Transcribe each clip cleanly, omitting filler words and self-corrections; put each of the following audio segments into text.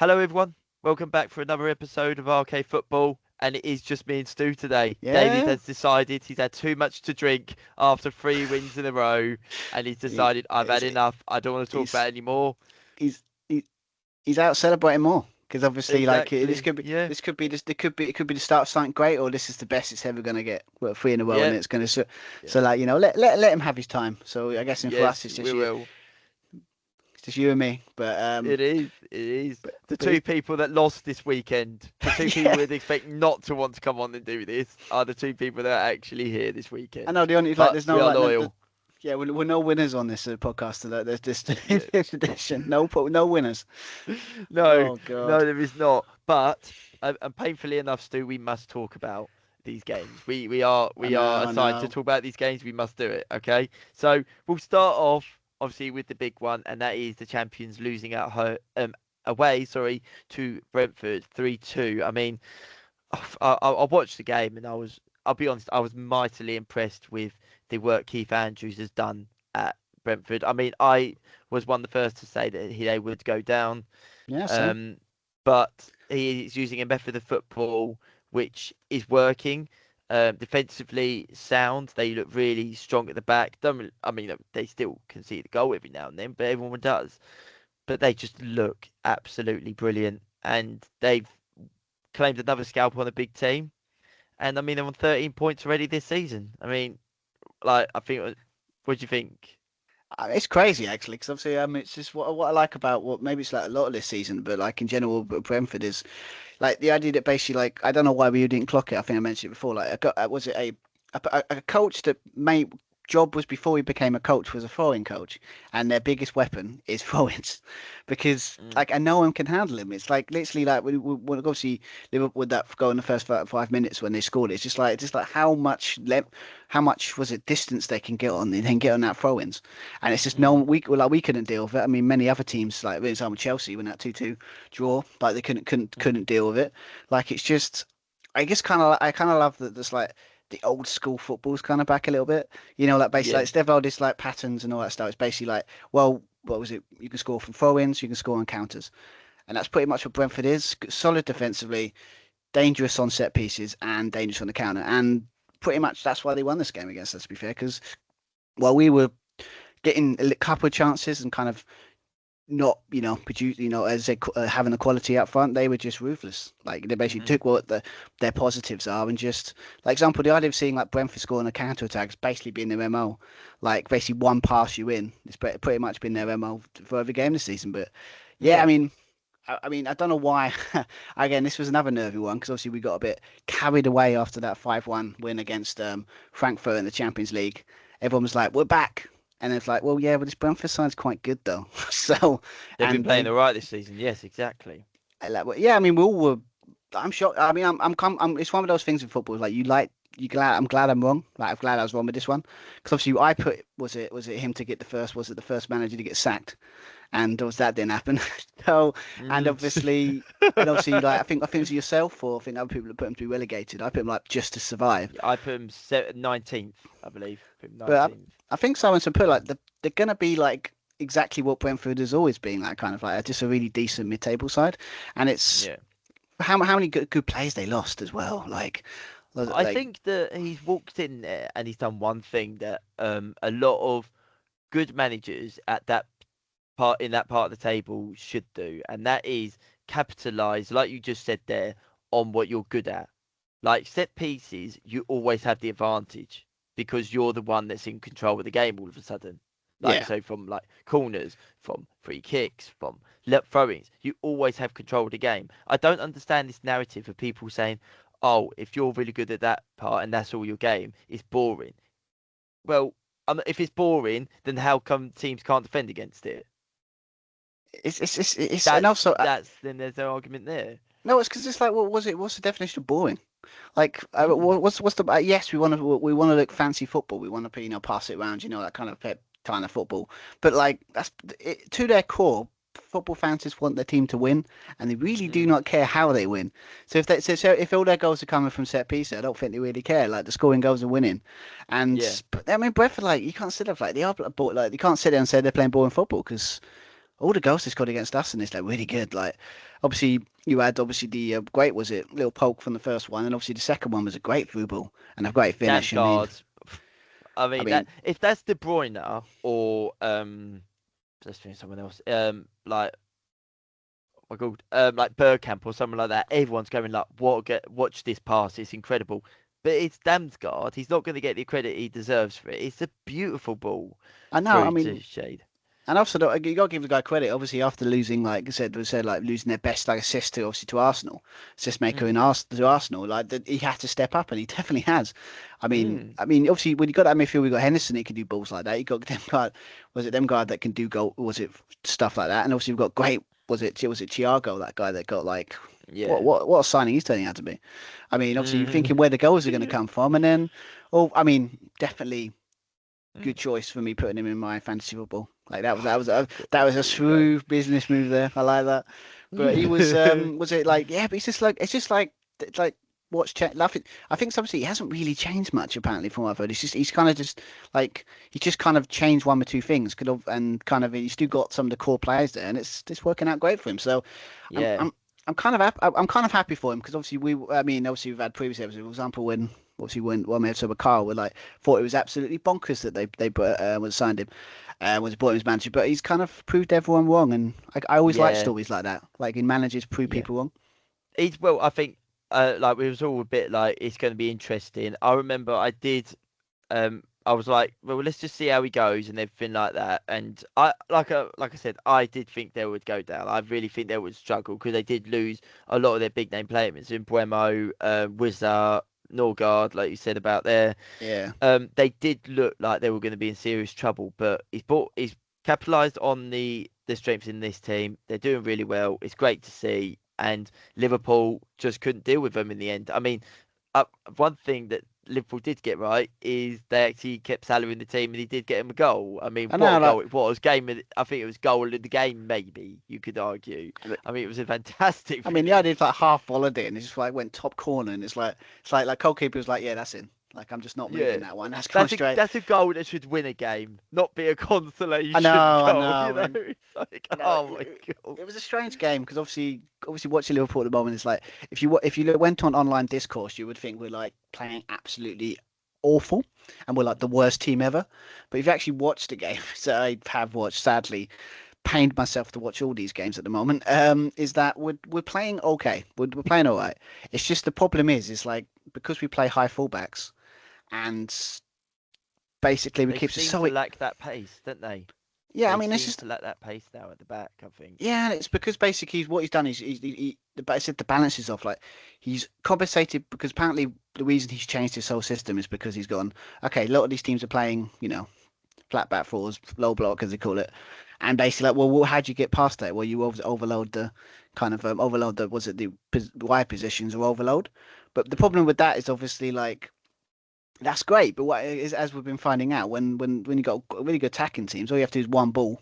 Hello, everyone. Welcome back for another episode of RK Football. And it is just me and Stu today. David Yeah, has decided he's had too much to drink after 3 wins in a row. And he's he, decided, I've had he's enough. I don't want to talk about he's it anymore. he's he- he's out celebrating more because obviously, this Exactly. could be Yeah. this could be this it could be the start of something great, or this is the best it's ever gonna get. Well, three in a row, and Yeah. it's gonna Yeah. let him have his time. So I guess for us, Yes, we will. it's just you and me. But It is. It is. but, The but two people that lost this weekend, the two people yeah, we'd expect not to want to come on and do this, are the two people that are actually here this I know weekend. the only But there's no we are no, loyal. yeah, we're no winners on this podcast today. There's this Yeah. fifth edition. No winners. No, Oh no, God. there is not. But and painfully enough, Stu, we must talk about these games. We are I assigned to know. talk about these games. We must do it. Okay. So we'll start off obviously with the big one, and that is the champions losing at home, away. Sorry, to Brentford 3-2. I mean, I watched the game and I'll be honest, I was mightily impressed with the work Keith Andrews has done at Brentford. I mean, I was one of the first to say that they would go down. Yeah, same. Um, but he is using a method of football which is working. Defensively sound. They look really strong at the back. I mean, they still concede a goal every now and then, but everyone does. But they just look absolutely brilliant, and they've claimed another scalp on a big team. And I mean, they're on 13 points already this season. I mean, like, I think, what do you think? It's crazy actually, because obviously, it's just what I like about what maybe it's like a lot of this season, but like in general, Brentford is like the idea that basically like I don't know why we didn't clock it. I think I mentioned it before. Like, was it a coach that made job was before he became a coach was a throwing coach, and their biggest weapon is throw-ins, because Mm, like and no one can handle him. It's like literally like when obviously Liverpool would that go in the first 5 minutes when they scored. It's just like how much was it distance they can get on, and then get on that throw-ins, and it's just no mm, one we couldn't deal with it. I mean, many other teams like for example Chelsea when that 2-2 draw, like they couldn't mm. deal with it. Like it's just, I kind of love that there's like the old school football's kind of back a little bit. Like basically like Yeah. instead of all this like patterns and all that stuff, it's basically like, well, what was it? You can score from throw-ins, you can score on counters, and that's pretty much what Brentford is. Solid defensively, dangerous on set pieces, and dangerous on the counter, and pretty much that's why they won this game against us. To be fair, because while we were getting a couple of chances and kind of not, produce, as they having the quality up front, they were just ruthless. Like they basically Hmm. took what their positives are and just, like example, the idea of seeing like Brentford scoring a counter attack has basically been their MO. Like basically one pass you in, it's pretty much been their MO for every game this season. But yeah, I Yeah. mean. I don't know why. Again, this was another nervy one because obviously we got a bit carried away after that 5-1 win against Frankfurt in the Champions League. Everyone was like, "We're back," and it's like, "Well, yeah, but this Brentford side's quite good though." So, They've been and playing they all right this season. Yes, exactly. like, well, yeah, I mean, we all were. I'm shocked. I mean, it's one of those things in football. Like you glad. I'm glad I'm wrong. Like I'm glad I was wrong with this one because obviously I put was it him to get the first? Was it the first manager to get sacked? And was that didn't happen. So and Mm. obviously like I think it was yourself or I think other people that put him to be relegated. I put him like just to survive. I put him 19th, I believe. Put him But 19th. I think someone should put like they're gonna be like exactly what Brentford has always been like kind of like just a really decent mid-table side, and it's Yeah. how many good players they lost as well. I Like think that he's walked in there and he's done one thing that a lot of good managers at that part of the table should do, and that is capitalize, like you just said there, on what you're good at. Like set pieces, you always have the advantage because you're the one that's in control of the game all of a sudden. Like yeah, so, from like corners, from free kicks, from throw-ins, you always have control of the game. I don't understand this narrative of people saying, "Oh, if you're really good at that part and that's all your game, it's boring." Well, if it's boring, then how come teams can't defend against it? it's and That's also that's then there's no argument there. no, it's because it's like what was it? What's the definition of boring? Like, Mm, what's the yes, we want to look fancy football. We want to pass it around, that kind of pep kind of football. But like to their core, football fans just want their team to win, and they really do mm, not care how they win. So if all their goals are coming from set pieces, I don't think they really care. Like the scoring goals are winning, yeah. but I mean Brentford, like you can't sit there like they are like you can't sit there and say they're playing boring football because all the goals they scored against Aston is like really good. Like, obviously you had the great, was it little poke from the first one, and obviously the second one was a great through ball and a great finish. Damsgaard. I I mean that mean, if that's De Bruyne or let's think of someone else. Like my God, like Bergkamp or someone like that. Everyone's going like, watch this pass. It's incredible. But it's Damsgaard. He's not going to get the credit he deserves for it. It's a beautiful ball I know. I through to mean, Shade. and also, you got to give the guy credit. Obviously, after losing, like I said, like losing their best like assist to obviously to Arsenal, assist maker Mm. to Arsenal, like that he had to step up, and he definitely has. Mm. I mean, obviously, when you got that midfield, we got Henderson, he can do balls like that. You got them guard, was it them guard that can do goal, was it stuff like that? And obviously, we've got great, was it Thiago, that guy that got like. Yeah. What a signing he's turning out to be. I mean, obviously, you're Mm. thinking where the goals are going to come from, and then, oh, I mean, definitely Mm. good choice for me putting him in my fantasy football. Like that was a There you go. smooth business move there. I like that. But he was it like yeah? But it's just like it's like what's changed. I think something he hasn't really changed much apparently from what I've heard. He's kind of just like he's just kind of changed one or two things, and kind of he's still got some of the core players there, and it's working out great for him. So I'm Yeah. I'm I'm kind of happy for him because obviously obviously we've had previous episodes, for example when. Obviously, when we had with Carl, we like thought it was absolutely bonkers that they was signed him, was brought him as manager. But he's kind of proved everyone wrong, and I always like Yeah. stories like that, like in managers prove Yeah. people wrong. It's well. I think like we was all a bit like it's going to be interesting. I remember I did. I was like, well, let's just see how he goes and everything like that. And like I said, I did think they would go down. I really think they would struggle because they did lose a lot of their big name players in Buemo, Wizard, Norgard, like you said about there. Yeah, They did look like they were going to be in serious trouble, but he's capitalised on the strengths in this team. They're doing really well. It's great to see, and Liverpool just couldn't deal with them in the end. I mean, uh, one thing that Liverpool did get right is they actually kept Salah in the team, and he did get him a goal. I mean, I what know. a goal it was! I think it was goal of the game, maybe you could argue. I mean, it was a fantastic I mean, the finish. idea is like half volleyed it, and it's just like went top corner, and it's like goalkeeper was like, yeah, that's in. Like I'm just not moving Yeah. that one. That's gone straight. That's a goal that should win a game, not be a I consolation know, I goal. You know, know, and it's like, you know, oh my god. it was a strange game because obviously watching Liverpool at the moment is like if you went on online discourse, you would think we're like playing absolutely awful and we're like the worst team ever. But if you actually watched the game, so I have watched, sadly, pained myself to watch all these games at the moment. Is that we're playing okay, we're playing all right. It's just the problem is like because we play high fullbacks and basically we They keep us seem so to lack that pace, don't they? yeah. I They mean, it's seem just to lack that pace now at the back, I think. yeah, and it's because basically what he's done is I said the balance is off. Like he's compensated because apparently the reason he's changed his whole system is because he's gone. Okay, a lot of these teams are playing, flat back fours, low block as they call it, and basically like, well, how do you get past that? Well, you overload the kind of overload the was it the wide positions or overload? But the problem with that is obviously like that's great, but what is as we've been finding out when you got really good attacking teams, all you have to do is one ball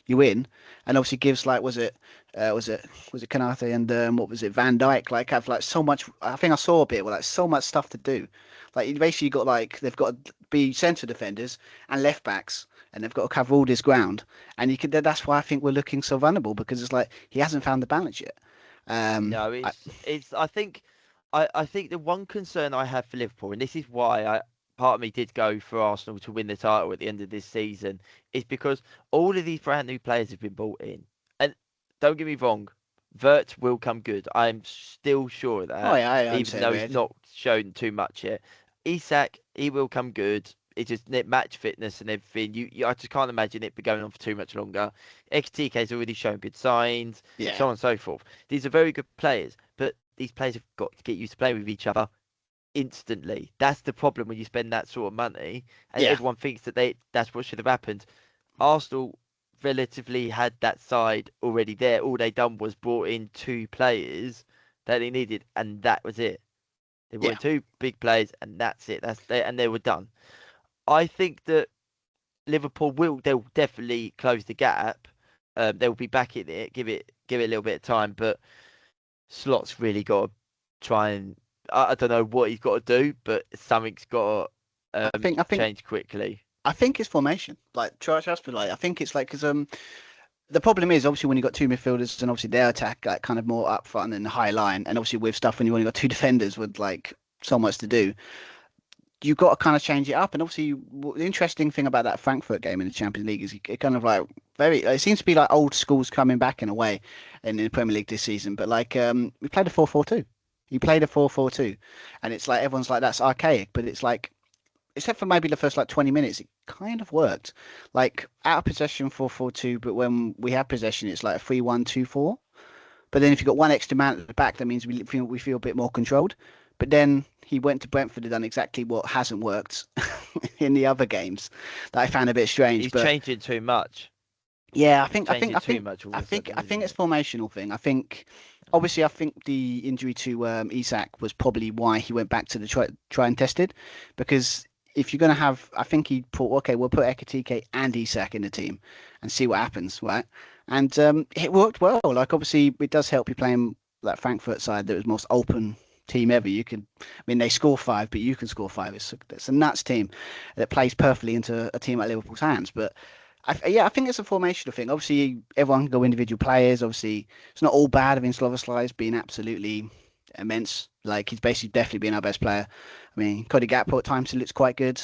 you win, and obviously gives like was it Kanate and what was it Van Dyke like have like so much. I think I saw a bit with like so much stuff to do. Like you basically got like they've got to be centre defenders and left backs, and they've got to cover all this ground. And you can that's why I think we're looking so vulnerable because it's like he hasn't found the balance yet. No, I, it's I think the one concern I have for Liverpool, and this is why I part of me did go for Arsenal to win the title at the end of this season, is because all of these brand new players have been brought in. And don't get me wrong, Vert will come good. I'm still sure of oh that, yeah, I'm even saying though he's red. not shown too much yet. Isak, he will come good. It's just match fitness and everything. I just can't imagine it be going on for too much longer. XTK's already shown good signs, Yeah, so on and so forth. These are very good players, but these players have got to get used to playing with each other instantly. That's the problem when you spend that sort of money, and yeah, everyone thinks that's what should have happened. Arsenal relatively had that side already there. All they done was brought in two players that they needed, and that was it. They brought yeah, in two big players, and that's it. And they were done. I think that they'll definitely close the gap. They'll be back in it. Give it a little bit of time, but Slot's really got to try and I don't know what he's got to do, but something's got to I think change quickly. I think it's formation. Like trust me, like I think it's like because the problem is obviously when you've got two midfielders and obviously their attack like kind of more up front and the high line, and obviously with stuff when you've only got two defenders with like so much to do, you've got to kind of change it up. And obviously, the interesting thing about that Frankfurt game in the Champions League is it kind of like it seems to be like old schools coming back in a way in the Premier League this season. But like we played a 4-4-2. He played a 4-4-2, and it's like everyone's like that's archaic, but it's like except for maybe the first like 20 minutes, it kind of worked. Like out of possession 4-4-2, but when we have possession, it's like a 3-1-2-4. But then if you've got one extra man at the back, that means we feel a bit more controlled. But then he went to Brentford and done exactly what hasn't worked in the other games that I found a bit strange. He's But changing too much. yeah, Too much all of a sudden, I think isn't it's it? formational thing. Obviously I think the injury to Isak was probably why he went back to the try and tested, because if you're gonna have, I think he put okay, we'll put Ekatike and Isak in the team and see what happens, right? And it worked well. Like obviously it does help you playing that Frankfurt side that was most open team ever. You can, I mean, they score five, but you can score five. It's a nuts team that plays perfectly into a team like Liverpool's hands. But yeah, I think it's a formational thing. Obviously, everyone can go individual players. Obviously, it's not all bad. I mean, Szoboszlai's been absolutely immense. Like he's basically definitely been our best player. I mean, Cody Gakpo at times he looks quite good.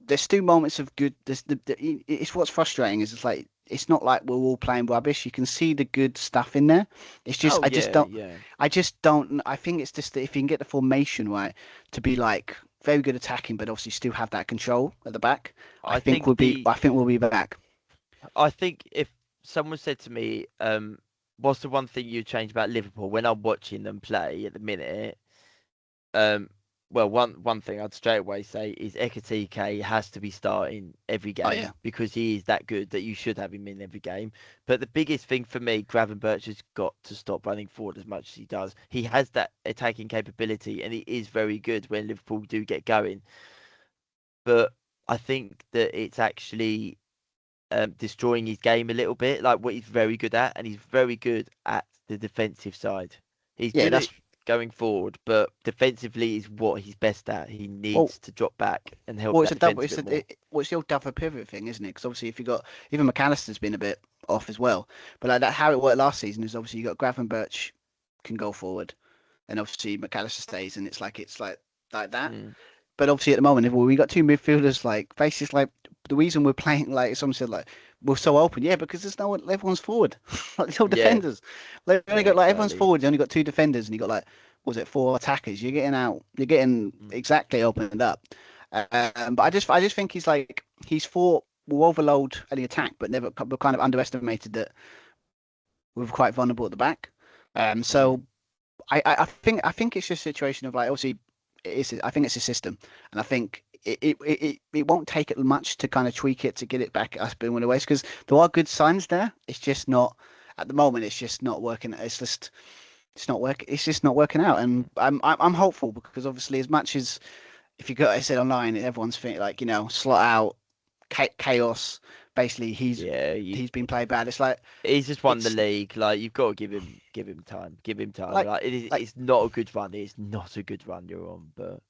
There's still moments of good. It's what's frustrating is it's like it's not like we're all playing rubbish. You can see the good stuff in there. It's just Oh yeah, yeah. I just don't. I think it's just that if you can get the formation right to be like very good attacking, but obviously still have that control at the back, I think I think we'll be back. I think if someone said to me, what's the one thing you change about Liverpool when I'm watching them play at the minute? Um, well, one thing I'd straight away say is Ekatike has to be starting every Oh game yeah, because he is that good that you should have him in every game. But the biggest thing for me, Gravenberch has got to stop running forward as much as he does. He has that attacking capability and he is very good when Liverpool do get going. But I think that it's actually destroying his game a little bit, like what he's very good at, and he's very good at the defensive side. He's yeah. good at That's going forward, but defensively is what he's best at. He well. needs to drop back and help Well, it's that a double. defense a bit more. It's the old double pivot thing, isn't it? Because obviously, if you got even McAllister's been a bit off as well. But like that, how it worked last season is obviously you got Gravenberch can go forward, and obviously McAllister stays, and it's like that. Mm. But obviously at the moment, if we got two midfielders like faces like the reason we're playing like someone said like we're so open, yeah, because there's no one, everyone's forward, like there's no Yeah, defenders. They've only yeah, got like everyone's exactly. forward. You only got two defenders, and you got like what was it, four attackers. You're getting Mm. exactly opened up. But I just think he's fought. We'll overload any attack, but never we're kind of underestimated that we're quite vulnerable at the back. Mm. So I think it's just a situation of like obviously I think it's a system, and I think it won't take it much to kind of tweak it to get it back us being one of the ways because there are good signs there. It's just not at the moment. It's just not working. It's not work. It's just not working out, and Mm. I'm hopeful because obviously as much as if you go I said online, everyone's thinking like slot out chaos. Basically, Yeah, he's been played bad. It's like he's just won the it's league. Like you've got to give him time, give him time. like Like like it's not a good run. It's not a good run you're on, but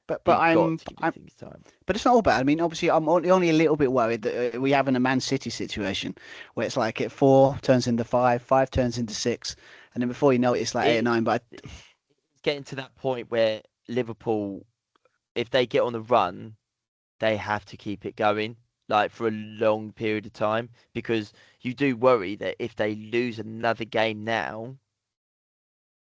but you've got to give I'm things time. but it's not all bad. I mean, obviously, I'm only a little bit worried that we have in a Man City situation where it's like at four turns into five, five turns into six, and then before you know it, it's like eight or It nine. But it's getting to that point where Liverpool, if they get on the run, they have to keep it going like for a long period of time because you do worry that if they lose another game now,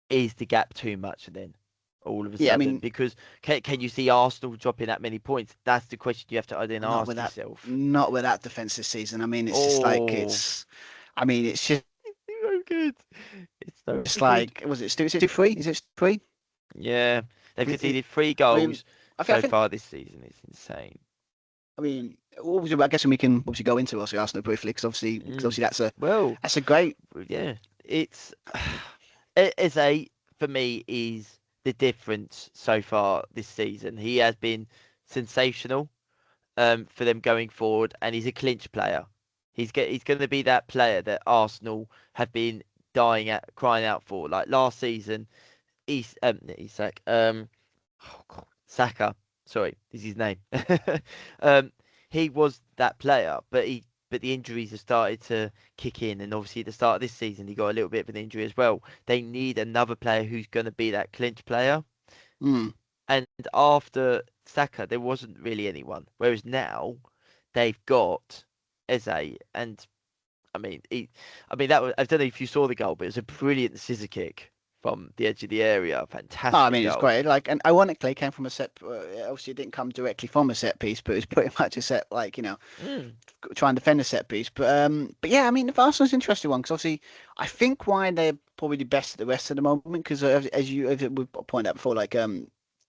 is the gap too much then? All of a yeah, I sudden, mean, because can you see Arsenal dropping that many points? That's the question you have to then not with ask that, yourself. not with that defense this season. I mean, it's just like Oh, I mean, it's just it's so good. It's so good. like, was it still? Is it three? Is it three? Yeah, they've It, conceded three I mean, goals I so think, far this season. It's insane. I mean, obviously, I guess we can obviously go into Arsenal briefly because Mm. obviously Well, that's a great. yeah, it's Eze for me is the difference so far this season. He has been sensational for them going forward, and he's a clinch player. He's going to be that player that Arsenal have been crying out for. Like last season, Isak oh God, Saka, sorry, is his name. um, he was that player, but but the injuries have started to kick in, and obviously at the start of this season he got a little bit of an injury as well. They need another player who's going to be that clinch player. Mm. And after Saka, there wasn't really anyone. Whereas now they've got Eze, and I mean that was, I don't know if you saw the goal, but it was a brilliant scissor kick from the edge of the area. No, I Fantastic mean it's goal. great. Like, and ironically, it came from a set. Obviously, it didn't come directly from a set piece, but it was pretty much a set, like Mm, try and defend a set piece. But yeah, I mean, the Arsenal's an interesting one because obviously, I think why they're probably the best at the rest of the moment because as we pointed out before, like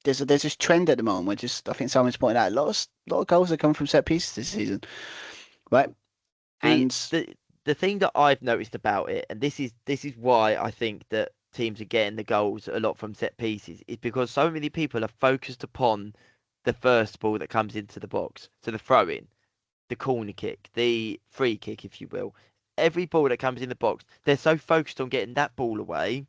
there's this trend at the moment where just I think someone's pointed out a lot of goals are coming from set pieces this season, right? the And the the thing that I've noticed about it, and this is why I think that teams are getting the goals a lot from set pieces, is because so many people are focused upon the first ball that comes into the box, so the throw in, the corner kick, the free kick, if you will. Every ball that comes in the box, they're so focused on getting that ball away,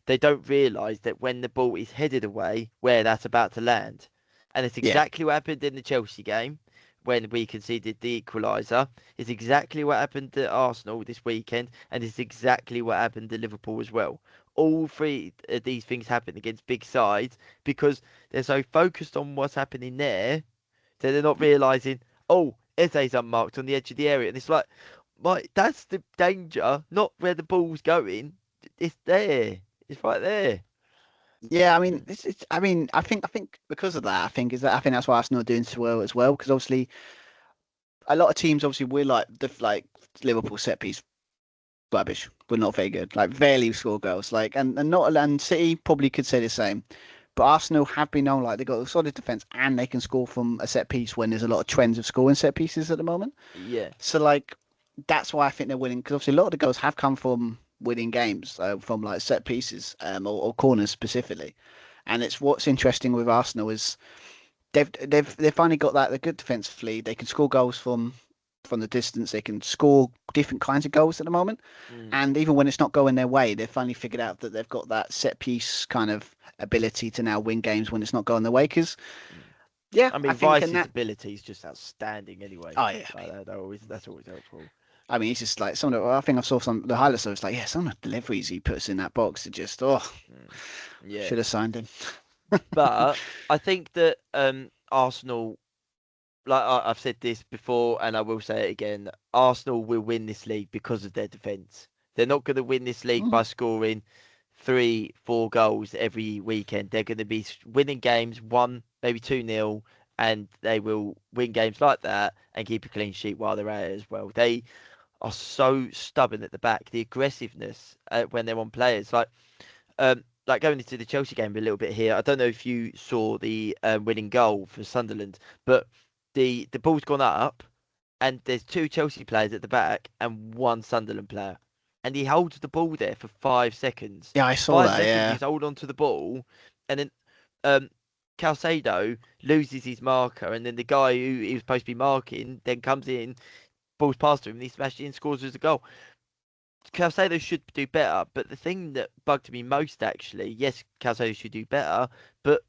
they don't realise that when the ball is headed away, where that's about to land. And it's yeah, exactly what happened in the Chelsea game when we conceded the equaliser. It's exactly what happened at Arsenal this weekend, and it's exactly what happened at Liverpool as well. All three of these things happen against big sides because they're so focused on what's happening there that they're not realising, oh, Eze's unmarked on the edge of the area. And it's like, that's the danger, not where the ball's going. It's there. It's right there. yeah. I mean, Mm. I mean, I think because of that, I think that's why Arsenal are doing so well as well because obviously a lot of teams obviously we're like Liverpool set piece rubbish. We're not very good. Like barely score goals. Like and not and City probably could say the same. But Arsenal have been known like they've got a solid defense and they can score from a set piece when there's a lot of trends of scoring set pieces at the moment. Yeah. So like that's why I think they're winning because obviously a lot of the goals have come from winning games from like set pieces or corners specifically. And it's what's interesting with Arsenal is they've finally got that they're good defensively. They can score goals from the distance. They can score different kinds of goals at the moment. Mm. And even when it's not going their way, they've finally figured out that they've got that set piece kind of ability to now win games when it's not going their way. Because Mm. yeah, I I mean, think and Rice's that ability is just outstanding anyway. oh yeah, Like that's always helpful. I mean, it's just like some of the, I think I saw some the highlights. So it's like yeah, some of the deliveries he puts in that box are just Mm. Yeah. should have signed him. But I think that Arsenal, like I've said this before and I will say it again, Arsenal will win this league because of their defence. They're not going to win this league Mm. by scoring 3, 4 goals every weekend. They're going to be winning games 1, maybe 2-0, and they will win games like that and keep a clean sheet while they're at it as well. They are so stubborn at the back. The aggressiveness when they're on players, like going into the Chelsea game a little bit here. I don't know if you saw the winning goal for Sunderland, but the ball's gone up, and there's 2 Chelsea players at the back and 1 Sunderland player, and he holds the ball there for 5 seconds. Yeah, I saw Five that. seconds, Yeah, he's hold on to the ball, and then um, Calcedo loses his marker, and then the guy who he was supposed to be marking then comes in, balls past him, and he smashes it and scores as a goal. Calcedo should do better, but the thing that bugged me most actually, yes, Calcedo should do better, but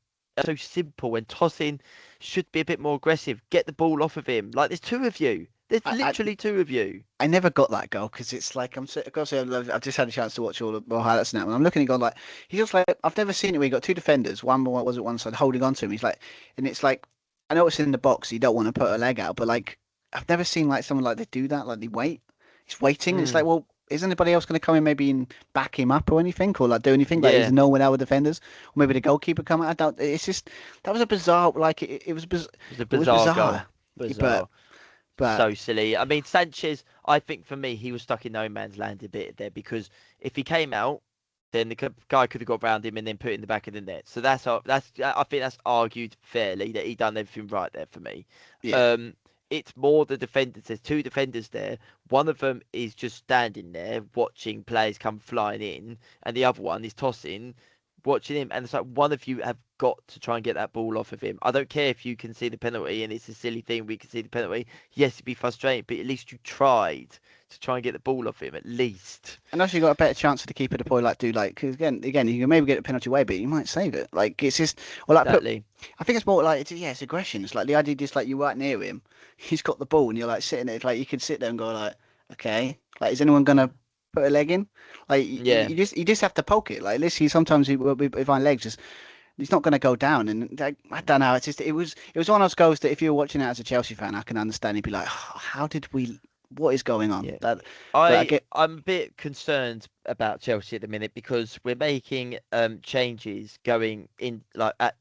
so simple and tossing should be a bit more aggressive. Get the ball off of him. Like there's 2 of you. There's I literally 2 of you. I never got that goal because it's like I've got to say I've just had a chance to watch all the more highlights now, and I'm looking at it going like he's just like I've never seen it where he got two defenders, one was at one side holding on to him. He's like, and it's like I know it's in the box, you don't want to put a leg out, but like I've never seen like someone like they do that, like they wait, he's waiting, and it's like Mm, well. Is anybody else going to come in maybe and back him up or anything or like do anything like is yeah, no one our defenders or maybe the goalkeeper come out? I don't. It's just that was a bizarre like it was it's a it was bizarre goal. bizarre, Bizarre. but So silly. I mean, Sanchez, I think for me, he was stuck in no man's land a bit there because if he came out, then the guy could have got round him and then put it in the back of the net. So that's I think that's argued fairly that he done everything right there for me. yeah. Um, it's more the defenders. There's 2 defenders there. One of them is just standing there watching players come flying in, and the other one is tossing, watching him. And it's like one of you have got to try and get that ball off of him. I don't care if you can see the penalty and it's a silly thing. We can see the penalty. Yes, it'd be frustrating, but at least you tried to try and get the ball off him at least. And also, you got a better chance of the keeper to probably because again, you can maybe get a penalty away, but you might save it. Like it's just, or like put. Exactly. I think it's more like it's aggression. It's like the idea just like you're right near him, he's got the ball, and you're like sitting there. It's like you could sit there and go like, okay, like is anyone gonna put a leg in? Like Yeah. you just have to poke it. Like literally, sometimes if my legs just. He's not going to go down, and like, I don't know. It's just it was one of those goals that if you're watching it as a Chelsea fan, I can understand. You'd be like, oh, how did we? What is going on? Yeah. That, but I get. I'm a bit concerned about Chelsea at the minute because we're making changes going in like at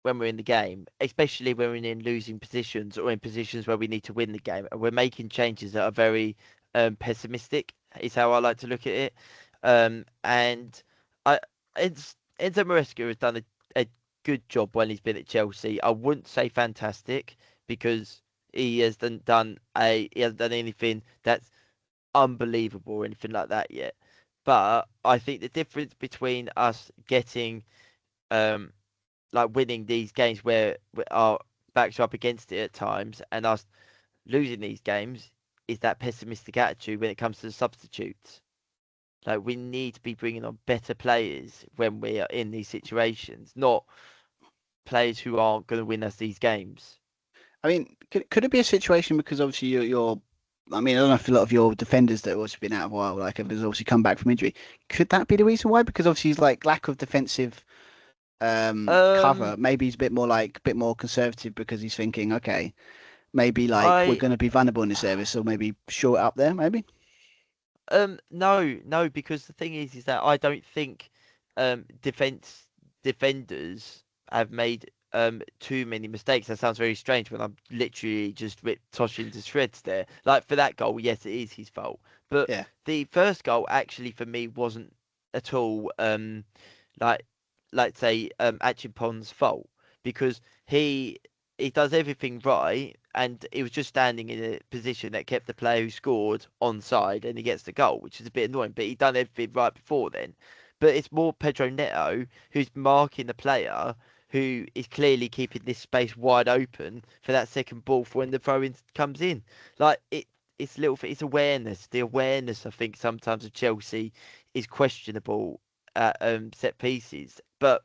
when we're in the game, especially when we're in losing positions or in positions where we need to win the game, and we're making changes that are very pessimistic. Is how I like to look at it. And I Enzo Maresca has done a good job when he's been at Chelsea. I wouldn't say fantastic because he hasn't done anything that's unbelievable or anything like that yet. But I think the difference between us getting like winning these games where our backs are up against it at times and us losing these games is that pessimistic attitude when it comes to the substitutes. Like we need to be bringing on better players when we are in these situations, not players who aren't going to win us these games. I mean, could it be a situation because obviously you're I mean, I don't know if a lot of your defenders that have also been out a while, like have obviously come back from injury. Could that be the reason why? Because obviously he's like lack of defensive cover. Um, Maybe he's a bit more conservative because he's thinking, okay, maybe like we're I going to be vulnerable in this area, so maybe short up there, maybe. no, because the thing is that I don't think defenders have made too many mistakes. That sounds very strange when I'm literally just ripped Tosh into shreds there. Like for that goal, yes, it is his fault. But Yeah, the first goal actually for me wasn't at all like say Achimpon's fault because he does everything right and he was just standing in a position that kept the player who scored onside and he gets the goal, which is a bit annoying, but he done everything right before then. But it's more Pedro Neto who's marking the player who is clearly keeping this space wide open for that second ball for when the throw in comes in. Like it's it's awareness. The awareness I think sometimes of Chelsea is questionable at set pieces. But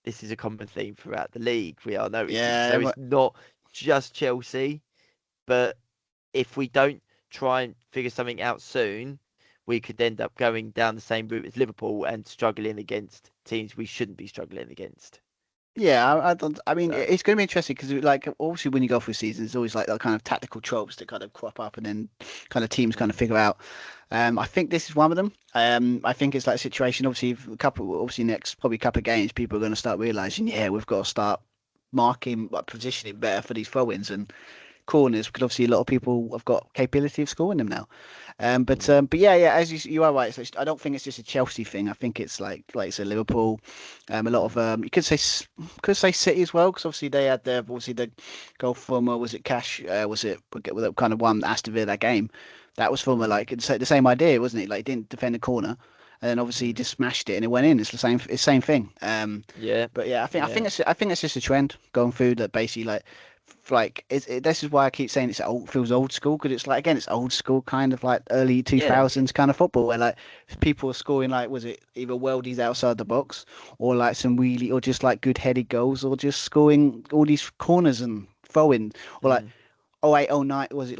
this is a common theme throughout the league we are noticing. yeah. So it's not just Chelsea, but if we don't try and figure something out soon, we could end up going down the same route as Liverpool and struggling against teams we shouldn't be struggling against. Yeah, I don't. I mean, So it's going to be interesting because, like, obviously, when you go through seasons, there's always like that kind of tactical tropes that kind of crop up, and then kind of teams kind of mm, figure out. I think this is one of them. I think it's like a situation. Obviously, obviously, next probably couple of games, people are going to start realizing, yeah, we've got to start marking, like, positioning better for these throw-ins and corners because obviously a lot of people have got capability of scoring them now. mm, But yeah, as you are right. So I don't think it's just a Chelsea thing. I think it's like it's a Liverpool. A lot of mm, you could say City as well because obviously they had their obviously the goal from was it Cash was it that kind of won Aston Villa that game. That was from mm, like it's the same idea, wasn't it? Like he didn't defend the corner. And then obviously he mm. just smashed it and it went in. It's the same thing. Yeah, But yeah, yeah, I think it's just a trend going through that basically this is why I keep saying feels old school because it's like again it's old school kind of like early yeah. 2000s kind of football where like people are scoring like was it either worldies outside the box or like some really or just like good headed goals or just scoring all these corners and throwing or like Mm, 0809 was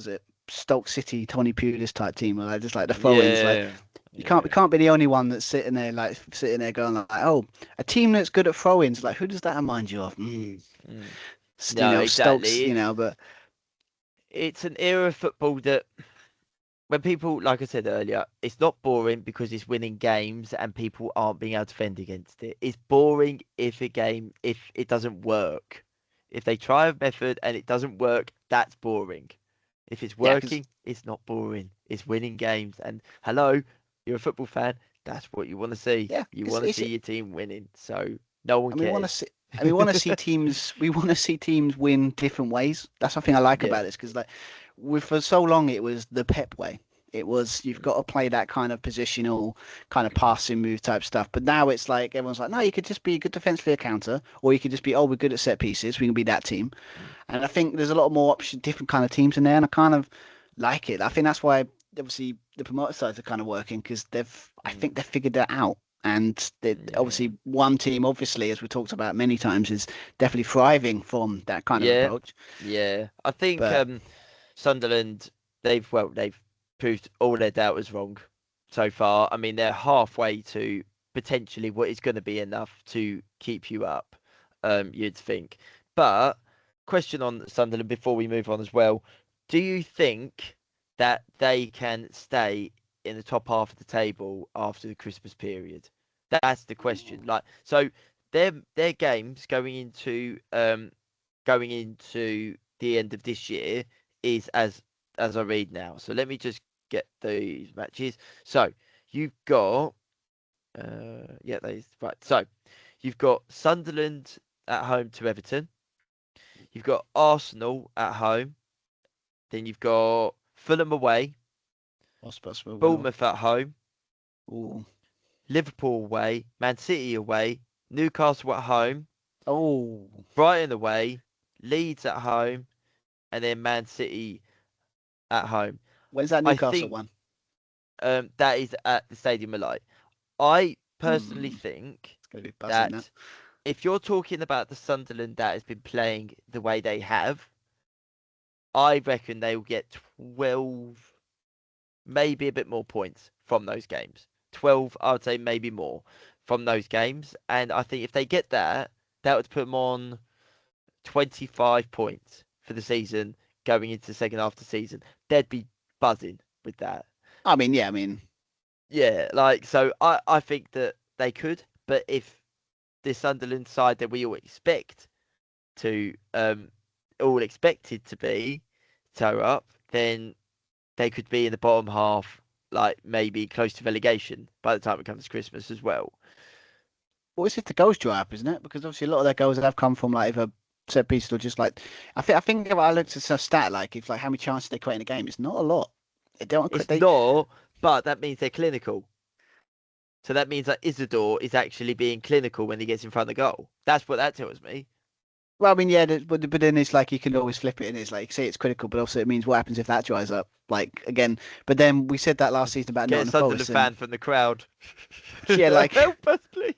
it Stoke City Tony Pulis type team or like just like the throw-ins like yeah, we yeah. can't be the only one that's sitting there going like oh a team that's good at throw-ins like who does that remind you of Mm. You No, know, Stokes, exactly. but It's an era of football that when people, like I said earlier, it's not boring because it's winning games and people aren't being able to defend against it. It's boring if it doesn't work. If they try a method and it doesn't work, that's boring. If it's yeah, because working, it's not boring. It's winning games. And hello, you're a football fan. That's what you want to see. yeah, You because want to it's see your team winning. So no one and we want to cares. see. And we want to see teams win different ways. That's something I like Yeah. about this because, like, for so long it was the Pep way. It was you've got to play that kind of positional, kind of passing move type stuff. But now it's like everyone's like, no, you could just be a good defensively a counter, or you could just be, oh, we're good at set pieces. We can be that team. Mm, And I think there's a lot more option, different kind of teams in there, and I kind of like it. I think that's why. obviously the promoter sides are kind of working because I think Mm, they've figured that out. And yeah. obviously, one team, obviously, as we talked about many times, is definitely thriving from that kind of Yeah. approach. Yeah. I think But Sunderland, they've proved all their doubters wrong so far. I mean, they're halfway to potentially what is going to be enough to keep you up, you'd think. But question on Sunderland before we move on as well. Do you think that they can stay in the top half of the table after the Christmas period? That's the question. Like, so their games going into the end of this year is as I read now. So let me just get these matches. So you've got yeah, those right. So you've got Sunderland at home to Everton. You've got Arsenal at home. Then you've got Fulham away, I suppose we will. Bournemouth at home, Ooh. Liverpool away, Man City away, Newcastle at home, Oh, Brighton away, Leeds at home, and then Man City at home. when's that I Newcastle think one? that is at the Stadium of Light. I personally Hmm, think it's gonna be buzzing now. that if you're talking about the Sunderland that has been playing the way they have, I reckon they will get 12, maybe a bit more points from those games. 12, I would say maybe more from those games. And I think if they get that, that would put them on 25 points for the season going into the second half of the season. They'd be buzzing with that. I mean, yeah, I mean, Yeah, like so I think that they could, but if the Sunderland side that we to all expected to be toe up, then they could be in the bottom half, like maybe close to relegation by the time it comes to Christmas as well. what is it? The goals dry up, isn't it? Because obviously a lot of their goals have come from like either set pieces or just like I think if I looked at some stat like if like how many chances they create in a game, it's not a lot. They don't It's they not, but that means they're clinical. So that means that Isidore is actually being clinical when he gets in front of the goal. That's what that tells me. well, I mean, yeah, but then it's like you can always flip it, and it's like say it's critical, but also it means what happens if that dries up. Like again, but then we said that last season about Get a Nottingham Sunderland Forest, and fan from the crowd. yeah, like, Help us, please.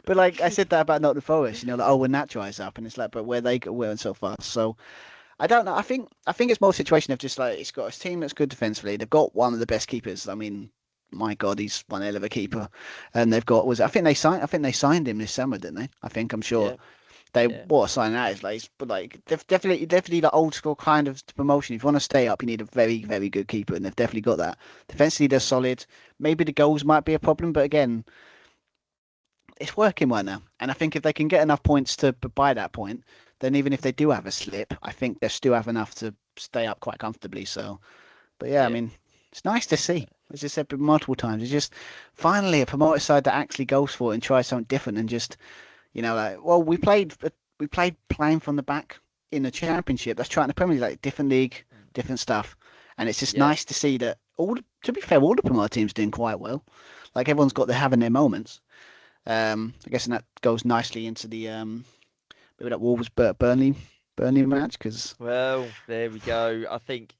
but like I said that about Nottingham Forest, like oh when that dries up, and it's like but where they go where and so fast. So I don't know. I think it's more a situation of just like it's got a team that's good defensively. They've got one of the best keepers. I mean, my God, he's one hell of a keeper, and they've got was I think they signed him this summer, didn't they? I'm sure. Yeah, They yeah, what a sign that is like, but like they've definitely the old school kind of promotion. If you want to stay up, you need a very very good keeper, and they've definitely got that. Defensively, they're yeah, solid. Maybe the goals might be a problem, but again, it's working right now. And I think if they can get enough points to by that point, then even if they do have a slip, I think they still have enough to stay up quite comfortably. So, but yeah, I yeah. mean, it's nice to see. As I said multiple times, it's just finally a promoted side that actually goes for it and tries something different and just like, well, we played playing from the back in the championship. That's trying the Premier League, like different league, Mm. different stuff, and it's just Yeah, nice to see that to be fair, all the promoted teams doing quite well. Like everyone's got having their moments. I guess and that goes nicely into the maybe that Wolves Burnley match because well, there we go. I think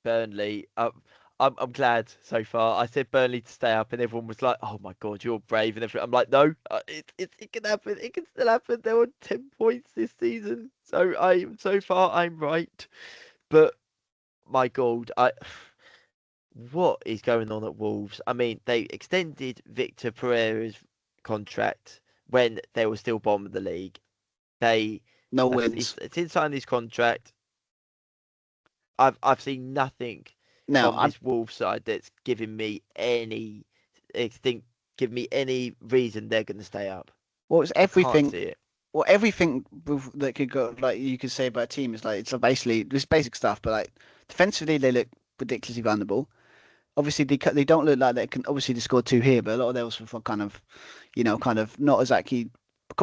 Burnley. I'm glad so far. I said Burnley to stay up, and everyone was like, "Oh my God, you're brave." And everything. I'm like, "No, it can happen. It can still happen." They're on 10 points this season, so far I'm right. But my God, what is going on at Wolves? I mean, they extended Victor Pereira's contract when they were still bottom of the league. They no it's, wins. it's inside his contract. I've seen nothing No, from this Wolves side that's giving me any think give me any reason they're going to stay up. well, it's I can't everything. see it. Well, everything that could go like you could say about a team is like it's basically just basic stuff, but like defensively they look ridiculously vulnerable. Obviously they don't look like they can. Obviously they scored two here, but a lot of those were for kind of, kind of not exactly.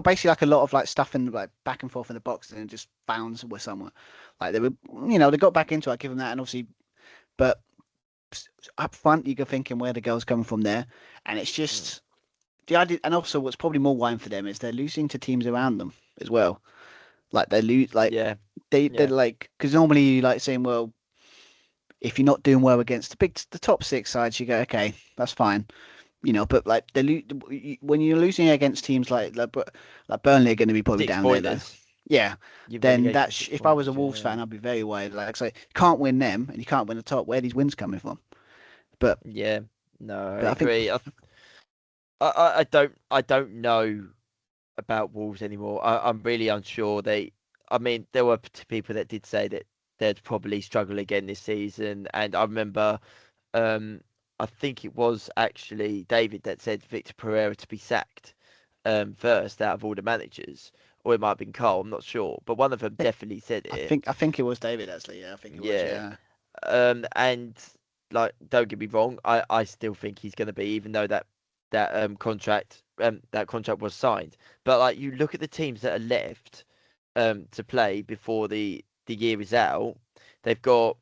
Basically, like a lot of like stuff in like back and forth in the box and just bounds were somewhere. Like they were, they got back into it. I give them that, and obviously, but up front you're thinking where the goal's coming from there, and it's Mm. just the idea. And also, what's probably more wine for them is they're losing to teams around them as well. Like they lose, like Yeah, they're yeah, like because normally you like saying, well. if you're not doing well against the top six sides, you go, okay, that's fine. But like when you're losing against teams like Burnley are going to be probably Six down there though. pointers. Yeah, Your then relegation six if I was a pointers. Wolves Yeah. fan, I'd be very worried. Like, so you can't win them and you can't win the top. Where are these wins coming from? But Yeah. No, I I think agree. I don't know about Wolves anymore. I'm really unsure. I mean, there were people that did say that they'd probably struggle again this season, and I remember, um, I think it was actually David that said Victor Pereira to be sacked, first out of all the managers, or it might have been Carl. I'm not sure, but one of them definitely said it. I think it was David actually. Yeah, I think it was. Yeah. Yeah, And like, don't get me wrong, I still think he's going to be, even though that contract was signed. But like, you look at the teams that are left to play before the year is out. They've got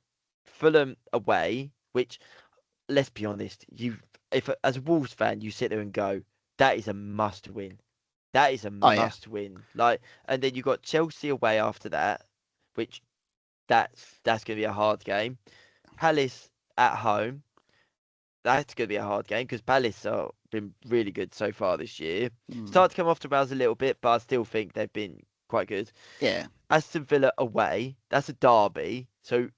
Fulham away, which, let's be honest, you if as a Wolves fan you sit there and go, that is a must win. That is a oh yeah, must win. Like, and then you got Chelsea away after that, which that's going to be a hard game. Palace at home. That's going to be a hard game because Palace have been really good so far this year. mm, Start to come off the rails a little bit, but I still think they've been quite good. yeah, Aston Villa away. That's a derby. So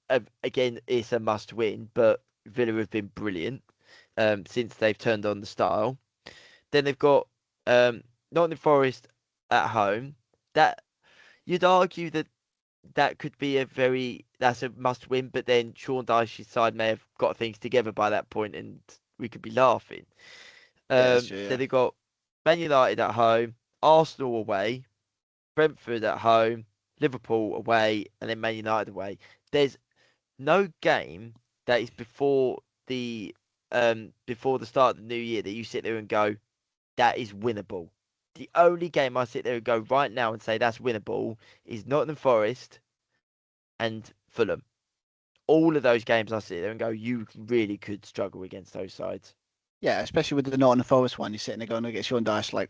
again, it's a must win, but Villa have been brilliant since they've turned on the style. Then they've got Nottingham Forest at home. That you'd argue that could be that's a must win, but then Sean Dyche's side may have got things together by that point and we could be laughing. yeah. That's true. Yeah, Then they've got Man United at home, Arsenal away, Brentford at home, Liverpool away, and then Man United away. There's no game that is before the start of the new year that you sit there and go, that is winnable. The only game I sit there and go right now and say that's winnable is Nottingham Forest and Fulham. All of those games I sit there and go, you really could struggle against those sides. yeah. Especially with the Nottingham Forest one, you're sitting there going to get Sean Dyche. Like,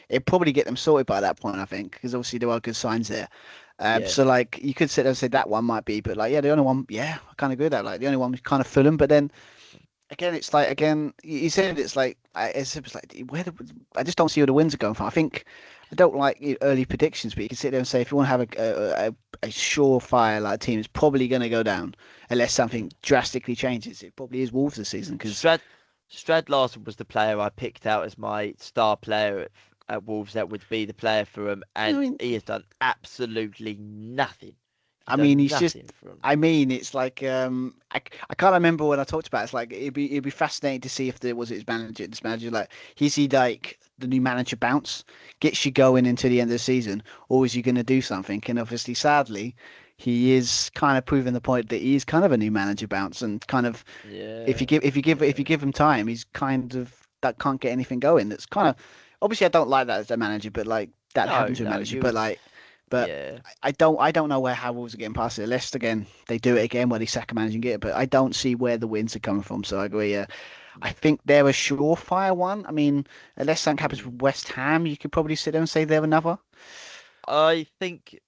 it'd probably get them sorted by that point, I think, because obviously there are good signs there. Yeah. So like you could sit there and say that one might be, but like yeah, the only one, yeah, I kind of agree with that. Like the only one was kind of Fulham, but then again, it's like again, you said it's like it's like I just don't see where the wins are going from. I think I don't like early predictions, but you can sit there and say if you want to have a surefire like team, it's probably going to go down unless something drastically changes. It probably is Wolves this season because Strad Larson was the player I picked out as my star player at Wolves. That would be the player for him, I and mean, he has done absolutely nothing. He's I mean, done he's just. nothing for him. I mean, it's like I can't remember what I talked about. It's like it'd be fascinating to see if there was his manager. This manager, like, is he like the new manager bounce gets you going into the end of the season, or is he going to do something? And obviously, sadly, he is kind of proving the point that he is kind of a new manager bounce, and kind of Yeah, if you yeah. give him time, he's kind of that can't get anything going. That's kind of obviously I don't like that as a manager, but like that No, happens with a no, manager. you But would. like, but Yeah. I don't know where how Wolves are getting past it. Unless again they do it again where they sack a manager and get it, but I don't see where the wins are coming from. So I agree. I think they're a surefire one. I mean, unless something happens Mm. with West Ham, you could probably sit there and say they're another. I think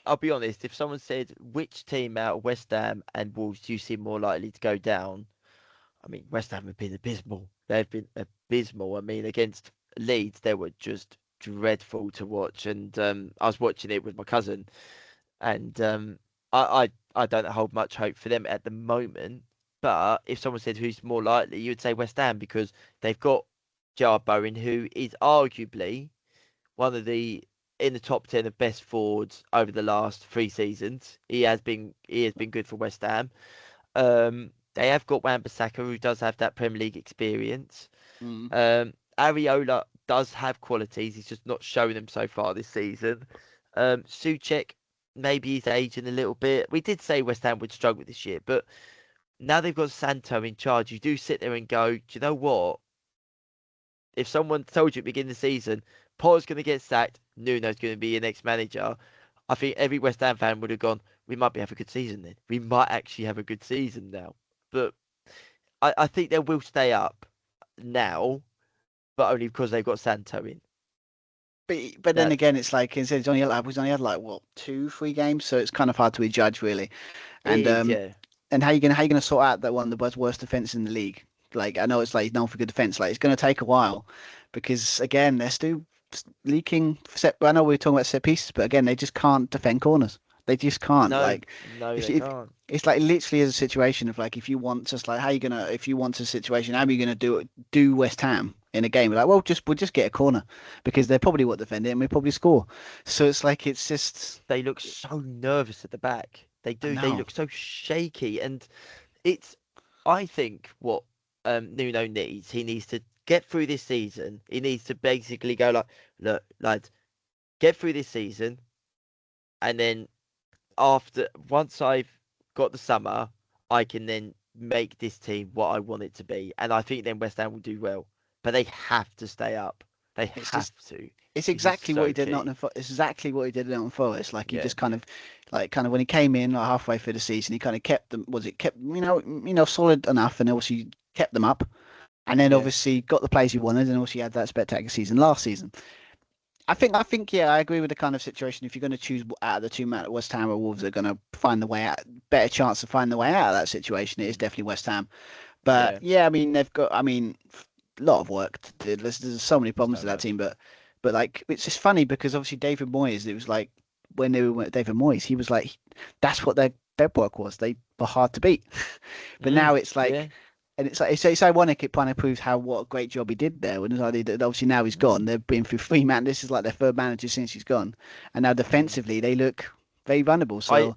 I'll be honest. If someone said which team out of West Ham and Wolves do you see more likely to go down, I mean, West Ham have been abysmal. They've been abysmal. I mean, against Leeds, they were just dreadful to watch. And I was watching it with my cousin, and I don't hold much hope for them at the moment. But if someone said who's more likely, you would say West Ham because they've got Jar Bowen, who is arguably one of the in the top 10 of best forwards over the last 3 seasons. He has been good for West Ham. They have got Wan-Bissaka, who does have that Premier League experience. Mm. Areola does have qualities. He's just not showing them so far this season. Souček, maybe he's aging a little bit. We did say West Ham would struggle this year, but now they've got Santo in charge. You do sit there and go, do you know what? If someone told you at the beginning of the season, Potter's going to get sacked, Nuno's going to be your next manager, I think every West Ham fan would have gone, we might be have a good season then. We might actually have a good season now. But I think they will stay up now, but only because they've got Santo in. But then That again, it's like instead he's only had like what 2 3 games, so it's kind of hard to judge really. it And is, yeah. and how you gonna sort out that one of the worst defense in the league? Like I know it's like known for good defense. Like it's gonna take a while because again they're still leaking set. I know we're talking about set pieces, but again they just can't defend corners. They just can't. No, Like no, if they if can't. it's like literally as a situation of like if you want just like how you gonna if you want a situation how are you gonna do West Ham in a game? Like well we'll just get a corner because they probably won't defend it and we probably score. So it's like it's just They look so nervous at the back. They I do. They know look so shaky, and it's. I think what Nuno needs. He needs to get through this season. He needs to basically go like, look, lads, get through this season, and then after once I've got the summer, I can then make this team what I want it to be, and I think then West Ham will do well. But they have to stay up. They it's have just to. it's This is exactly what he so did at key. Nottingham Forest. It's exactly what he did at Nottingham Forest. Like he Yeah, just kind of when he came in like halfway through the season, he kind of kept them. Was it kept solid enough, and obviously kept them up, and then yeah, obviously got the players he wanted, and also he had that spectacular season last season. I think yeah, I agree with the kind of situation. If you're going to choose out of the two, West Ham or Wolves are going to find the way out. Better chance to find the way out of that situation. It is mm, definitely West Ham. But yeah. yeah, I mean they've got. I mean, a lot of work to do. There's so many problems So with that much. team, but like it's just funny because obviously David Moyes. It was like when they were with David Moyes, he was like that's what their work was. They were hard to beat. But now it's Yeah. like. And it's like it's ironic. It kind of proves how what a great job he did there. When it's like obviously now he's gone. Mm, They've been through three man. This is like their third manager since he's gone, and now mm. defensively they look very vulnerable. I So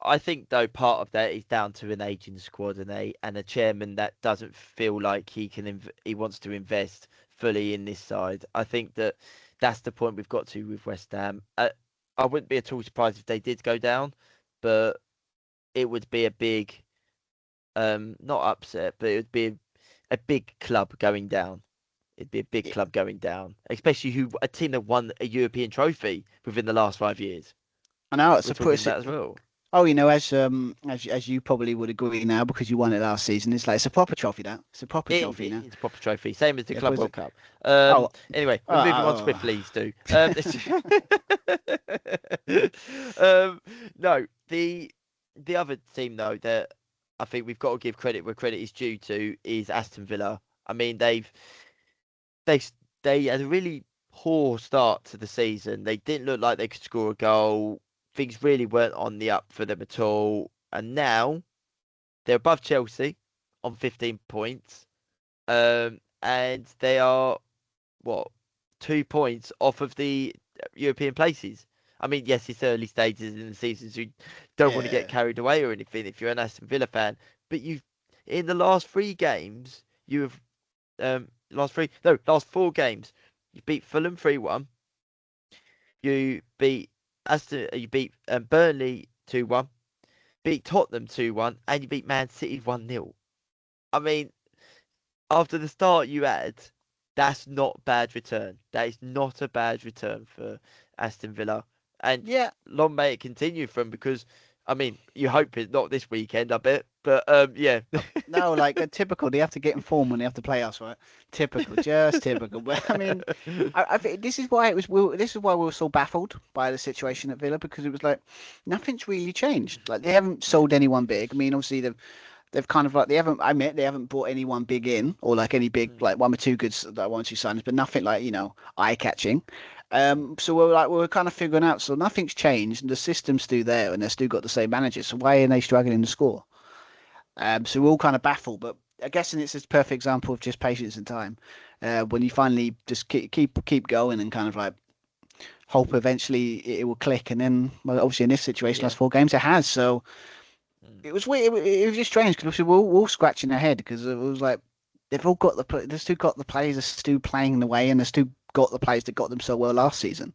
I think though part of that is down to an aging squad and a chairman that doesn't feel like he wants to invest fully in this side. I think that's the point we've got to with West Ham. I wouldn't be at all surprised if they did go down, but it would be a big not upset, but it would be a big club going down. It'd be a big club going down, especially a team that won a European trophy within the last 5 years. I know it's We're a talking pretty. about as well. Oh, as you probably would agree now because you won it last season. It's like it's a proper trophy. That it's a proper It is. trophy now. It's a proper trophy, same as the Yeah, Club was World it? Cup. Oh, Anyway, oh, we're moving on oh, swiftly, Stu. No, the other team though that I think we've got to give credit where credit is due to is Aston Villa. I mean, they they had a really poor start to the season. They didn't look like they could score a goal. Things really weren't on the up for them at all. And now they're above Chelsea on 15 points. And they are what 2 points off of the European places. I mean, yes, it's early stages in the season, so you don't want to get yeah. carried away or anything if you're an Aston Villa fan. But you've in the last three games, you have last four games, you beat Fulham 3-1, you beat you beat Burnley 2-1, beat Tottenham 2-1, and you beat Man City 1-0. I mean, after the start you had, that's not bad return. That is not a bad return for Aston Villa. And Yeah, long may it continue from because I mean you hope it's not this weekend, I bet. But yeah. no, like typical. They have to get in form when they have to play us, right? Typical, just typical. But I mean, I think this is why it was. This is why we were so baffled by the situation at Villa because it was like nothing's really changed. Like they haven't sold anyone big. I mean, obviously they've kind of like they haven't. I admit they haven't brought anyone big in or like any big Mm, like one or two good like one or two signings, but nothing like eye catching. mm, So we're kind of figuring out. So nothing's changed, and the system's still there, and they've still got the same managers. So why are they struggling to score? So we're all kind of baffled, but I guess it's a perfect example of just patience and time. When you finally just keep going and kind of like hope eventually it will click, and then well, obviously in this situation, yeah. last four games it has. So Mm, it was weird. It was just strange because we're all scratching our head because it was like they've all got they've still got the players are still playing the way, and they've still got the players that got them so well last season.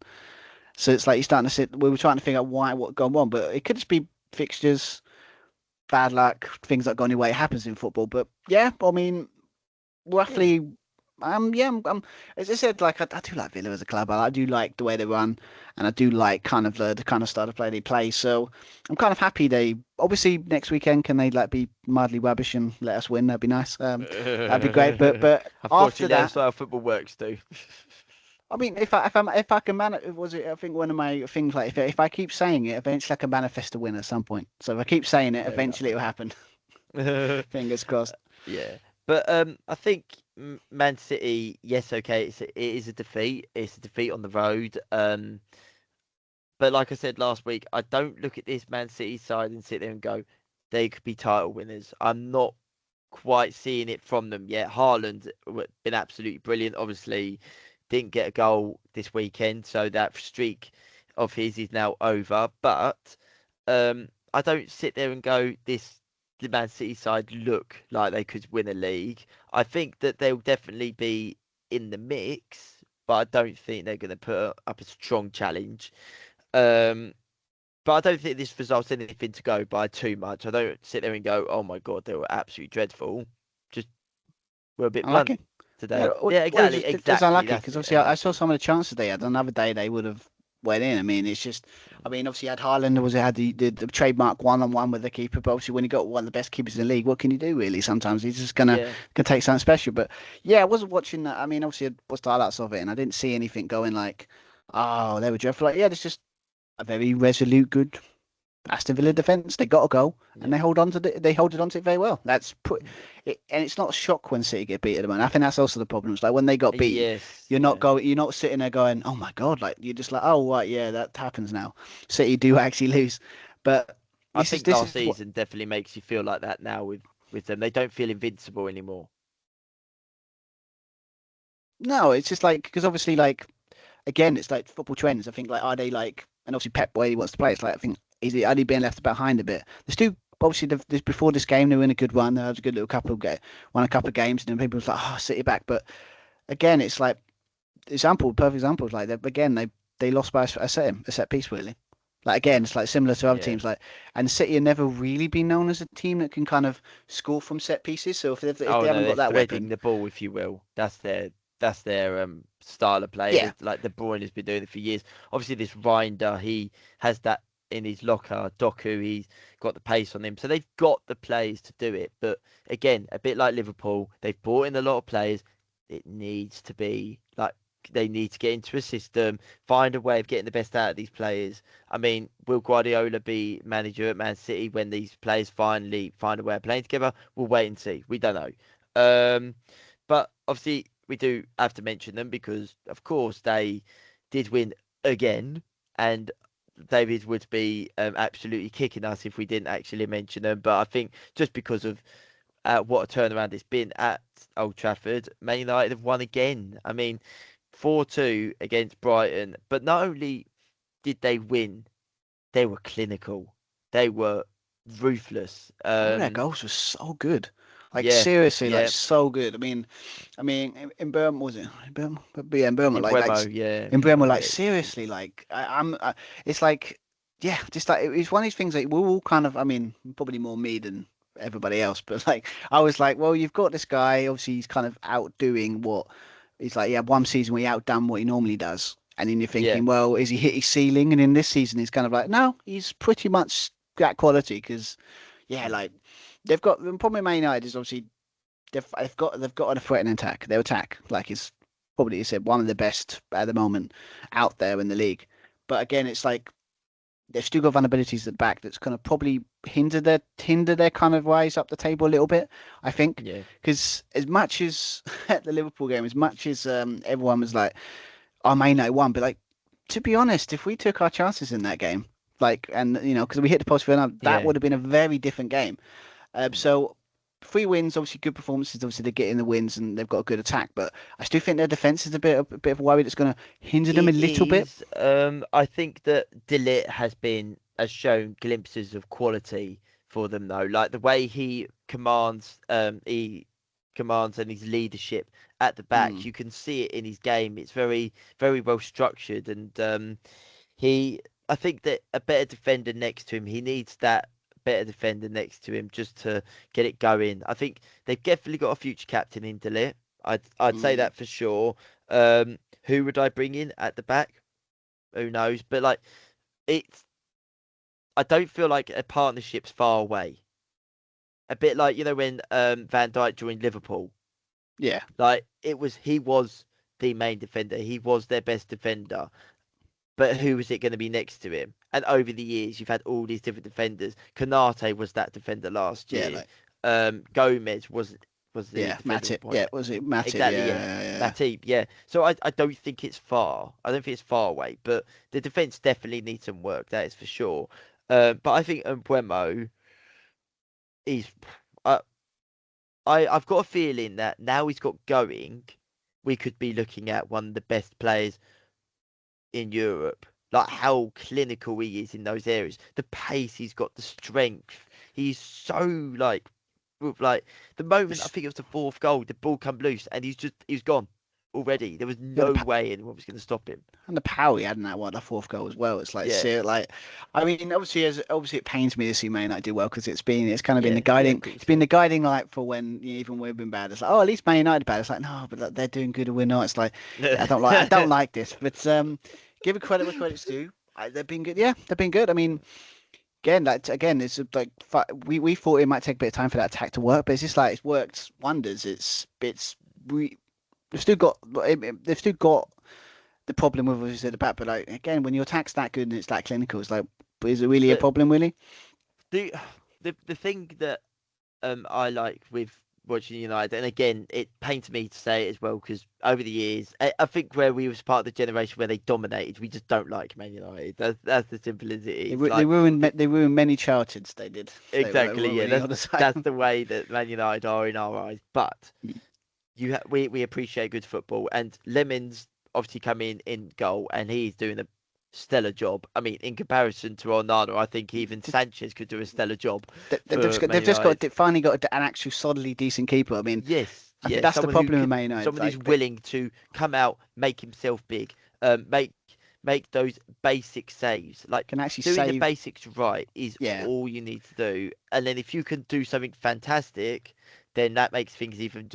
So it's like you're starting to sit. We were trying to figure out what gone wrong, but it could just be fixtures, bad luck, things that go your way. It happens in football. But yeah, I mean, yeah. roughly, yeah, as I said, like I do like Villa as a club. I do like the way they run, and I do like kind of the kind of style of play they play. So I'm kind of happy they. Obviously, next weekend can they like be mildly rubbish and let us win? That'd be nice. That'd be great. But after Unfortunately, that's that. how football works, too. I mean, if I can was it? I think one of my things like if I keep saying it, eventually I can manifest a win at some point. So if I keep saying it, Fair enough. eventually it'll happen. Fingers crossed. Yeah, but I think Man City, yes, okay, it is a defeat. It's a defeat on the road. But like I said last week, I don't look at this Man City side and sit there and go, they could be title winners. I'm not quite seeing it from them yet. Haaland been absolutely brilliant. Obviously, didn't get a goal this weekend, so that streak of his is now over. But I don't sit there and go, the Man City side look like they could win a league. I think that they'll definitely be in the mix, but I don't think they're going to put up a strong challenge. Um, but I don't think this results in anything to go by too much. I don't sit there and go, "Oh my God, they were absolutely dreadful." Just we're a bit blunt Unlucky. Yeah, today. Yeah, exactly, it's exactly. unlucky That's because it. obviously I saw Unlucky. some of the chances they had. Another day they would have went in. I mean, it's just, I mean, obviously you had Haaland, was it had the trademark one-on-one with the keeper, but obviously when you got one of the best keepers in the league, what can you do really? Sometimes he's just Yeah, gonna take something special. But yeah, I wasn't watching that. I mean, obviously I watched the highlights of it, and I didn't see anything going like, oh, they were dreadful. Like, yeah, it's just a very resolute, good Aston Villa defence. They got a goal and yeah, they hold it onto it very well. That's put it, and it's not a shock when City get beat at the moment. I think that's also the problem. It's like when they got beat, yes, yeah. you're not sitting there going, oh my god, like you're just like, oh right, yeah, that happens now. City do actually lose, but I this is think this last is what. season definitely makes you feel like that now with them. They don't feel invincible anymore. No, it's just like because obviously like again, it's like football trends. I think like are they like and obviously Pep where he wants to play. It's like I think is he only being left behind a bit. There's still obviously before this game they were in a good run. There was a good little couple of won a couple of games, and then people was like, oh, City back. But again, it's like perfect example. Like again, they lost by a set piece really. Like again, it's like similar to other Yeah. teams. Like and City have never really been known as a team that can kind of score from set pieces. So if Oh they no, haven't they're got that threading weapon, the ball, if you will. That's their style of play. yeah, There's, like De Bruyne has been doing it for years. Obviously, this Reinder, he has that in his locker. Doku, he's got the pace on him, so they've got the players to do it. But again, a bit like Liverpool, they've brought in a lot of players. It needs to be like they need to get into a system, find a way of getting the best out of these players. I mean, will Guardiola be manager at Man City when these players finally find a way of playing together? We'll wait and see. We don't know. Um, but obviously, we do have to mention them because, of course, they did win again, and David would be absolutely kicking us if we didn't actually mention them. But I think just because of what a turnaround it's been at Old Trafford, Man United have won again. I mean, 4-2 against Brighton, but not only did they win, they were clinical. They were ruthless. all their goals were so good. Like Yeah, seriously, like yeah. so good. I mean, in Birmingham was it? In Birmingham, but yeah, in Birmingham, In like Buemo, yeah, in Birmingham, like yeah, seriously, like it's like, yeah, just like it's one of these things that we're all kind of. I mean, probably more me than everybody else, but like I was like, well, you've got this guy. Obviously, he's kind of outdoing what he's like. Yeah, one season where he outdone what he normally does, and then you're yeah, thinking, well, is he hit his ceiling? And in this season, he's kind of like, no, he's pretty much that quality because yeah, mm, like they've got the problem with Man United is obviously they've got a threatening attack. Their attack, like is probably you said one of the best at the moment out there in the league. But again, it's like they've still got vulnerabilities at the back that's going to probably hinder their kind of rise up the table a little bit. I think yeah, because as much as at the Liverpool game, as much as everyone was like, "I may not won," but like to be honest, if we took our chances in that game, like and you know because we hit the post for another, that yeah. would have been a very different game. Mm. So 3 wins, obviously good performances. Obviously they're getting the wins and they've got a good attack, but I still think their defense is a bit of a worry that's going to hinder them a It little bit. is. I think that Delit has shown glimpses of quality for them though. Like the way he commands and his leadership at the back. Mm, You can see it in his game. It's very, very well structured, and he. I think that a better defender next to him. He needs that better defender next to him just to get it going. I think they've definitely got a future captain in Delit. I'd say mm. that for sure. Who would I bring in at the back? Who knows? But like it's I don't feel like a partnership's far away. A bit like, when Van Dijk joined Liverpool. Yeah, Like he was the main defender. He was their best defender. But who was it going to be next to him? And over the years, you've had all these different defenders. Kanate was that defender last yeah, year. Gomez was the Yeah, defender Matip. point. Yeah, was it Matip? Exactly, yeah. Yeah. Matip, yeah. So I don't think it's far. I don't think it's far away, but the defense definitely needs some work. That is for sure. But I think Mbuemo is. Uh, I've got a feeling that now he's got going, we could be looking at one of the best players in Europe. Like how clinical he is in those areas, the pace he's got, the strength. He's so like the moment I It's, think it was the fourth goal, the ball come loose and he's gone already. There was yeah, no way anyone was going to stop him. and the power he had in that one, the fourth goal as well. It's like, Yeah, see, like, I mean, obviously it pains me to see Man United do well because it's kind of been the yeah, guiding, of course, it's been the guiding light for when even we've been bad. It's like, oh, at least Man United bad. It's like, no, but they're doing good and we're not. It's like, yeah, I don't yeah. like this, but give it credit where credit's due. They've been good. Yeah, they've been good. I mean, again, it's like we thought it might take a bit of time for that attack to work, but it's just like it's worked wonders. It's we they've still got the problem with what you said about, but like again, when your attack's that good and it's that clinical, it's like, but is it really a but problem, really? the the thing that I like with watching United, and again, it pains me to say it as well because over the years, I think where we was part of the generation where they dominated, we just don't like Man United. That's as simple as it is. They Like ruined we, they ruined many childhoods. They did. They exactly, were yeah. winning That's all the that's time. the way that Man United are in our eyes. But we appreciate good football, and Lemons obviously come in goal, and he's doing a stellar job. I mean, in comparison to Onana, I think even Sanchez could do a stellar job for Man They've just got United. finally got an actual solidly decent keeper. I mean, Yes, I think yeah, that's the someone who problem with can, Man United. someone who's Like, they, willing to come out, make himself big, make those basic saves. Like can actually doing the save. basics right is Yeah, all you need to do, and then if you can do something fantastic, then that makes things even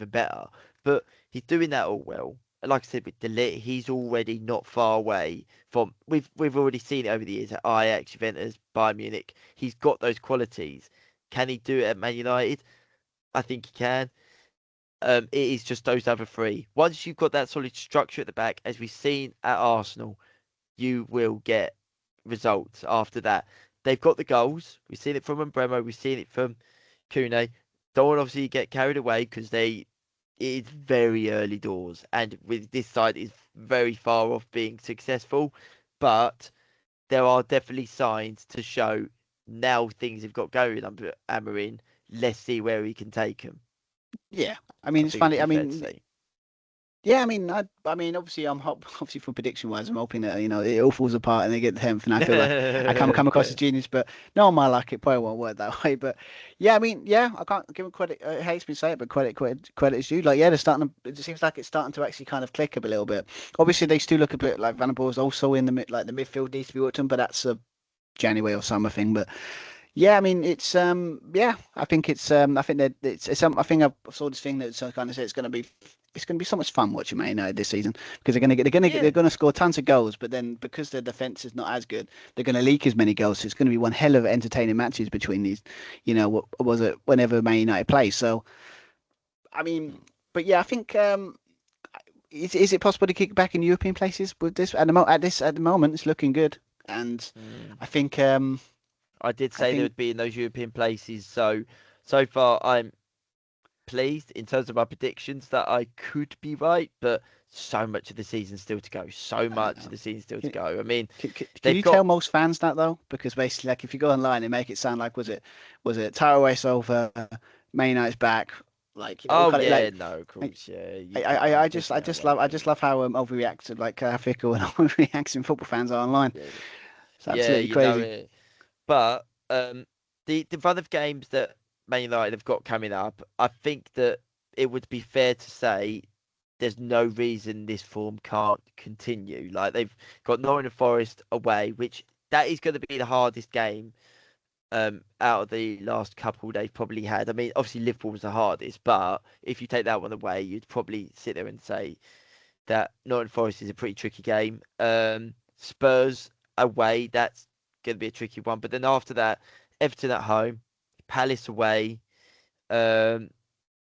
better. But he's doing that all well. And like I said with Delit, he's already not far away from. We've already seen it over the years at Ajax, Juventus, Bayern Munich. He's got those qualities. Can he do it at Man United? I think he can. It is just those other three. Once you've got that solid structure at the back, as we've seen at Arsenal, you will get results after that. They've got the goals. We've seen it from Mbremo. We've seen it from Kune. Don't want to obviously get carried away because it is very early doors, and with this side is very far off being successful. But there are definitely signs to show now things have got going under Amarin. Let's see where he can take them. yeah. I mean, I it's think it'd funny. be I fair to mean, say. yeah. I mean, obviously, obviously for prediction wise, I'm hoping that it all falls apart and they get the 10th, and I feel like I come across as genius. But no one might like it. Probably won't work that way. But yeah, I mean, yeah, I can't give them credit. It hates me to say it, but credit is due. Like, yeah, they're starting. It seems like it's starting to actually kind of click a little bit. Obviously, they still look a bit like Van der Boer's also in the the midfield needs to be worked on, but that's a January or summer thing. But yeah, I mean, it's yeah, I think I think that I think I saw this thing that kind of said it's going to be so much fun watching Man United this season because they're Yeah, going to score tons of goals, but then because their defense is not as good, they're going to leak as many goals. So it's going to be one hell of entertaining matches between these, what was it whenever Man United play. So I mean, but yeah, I think is it possible to kick back in European places with this at the moment it's looking good, and mm. I think I did I say they think would be in those European places. So far, I'm pleased in terms of my predictions that I could be right, but so much of the season still to go. So I much of know. the season still to go. I mean, Can they've you tell got. most fans that though? Because basically, like if you go online and make it sound like was it Taraweh's over, Man United's back, like all Oh kind of yeah, like no, of I, course, yeah. You can't. I Taking that just away love from them. how overreacted like fickle and overreacting football fans are online. Yeah, It's yeah, absolutely you know crazy. it. But the run of games that Man United have got coming up, I think that it would be fair to say there's no reason this form can't continue. Like they've got Nottingham Forest away, which that is going to be the hardest game out of the last couple they've probably had. I mean, obviously Liverpool was the hardest, but if you take that one away, you'd probably sit there and say that Nottingham Forest is a pretty tricky game. Spurs away, that's going to be a tricky one. But then after that, Everton at home, Palace away, um,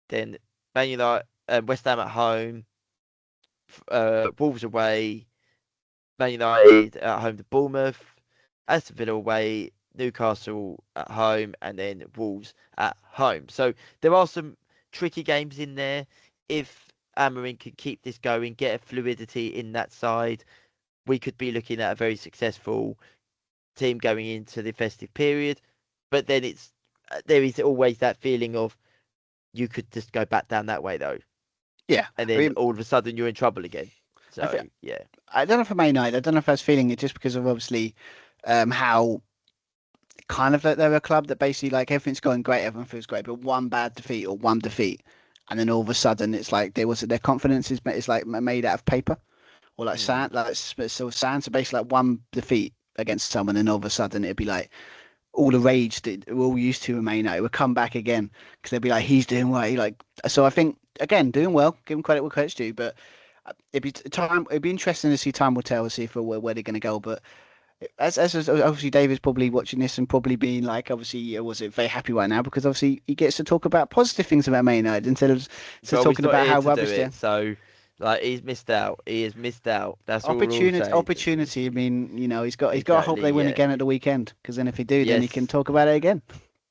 then Man United, West Ham at home, Wolves away, Man United at home to Bournemouth, Aston Villa away, Newcastle at home, and then Wolves at home. So there are some tricky games in there. If Amorim can keep this going, get a fluidity in that side, we could be looking at a very successful team going into the festive period. But then there is always that feeling of you could just go back down that way though, Yeah, and I then mean, all of a sudden you're in trouble again. I think So yeah, I don't know for Man United. I don't know if I was feeling it just because of obviously how kind of like they're a club that basically like everything's going great, everyone feels great, but one bad defeat or one defeat, and then all of a sudden it's like their confidence is like made out of paper or like mm, sand, like so sand. So basically, like one defeat against someone, and all of a sudden it'd be like all the rage that we're all used to in Man United would come back again because they'd be like, he's doing well. Like, so I think again, doing well, give him credit where credit's due, but it'd be time. It'd be interesting to see. Time will tell. See if where they're going to go. But as obviously David's probably watching this and probably being like, obviously, was it very happy right now because obviously he gets to talk about positive things about Man United instead of well, he's talking not about here how to do rubbish they're. it, so like he's missed out. He has missed out. That's all we're all saying. Opportunity. I mean, he's got to hope Exactly. they win Yeah. again at the weekend because then if they do, then he can Yes. talk about it again.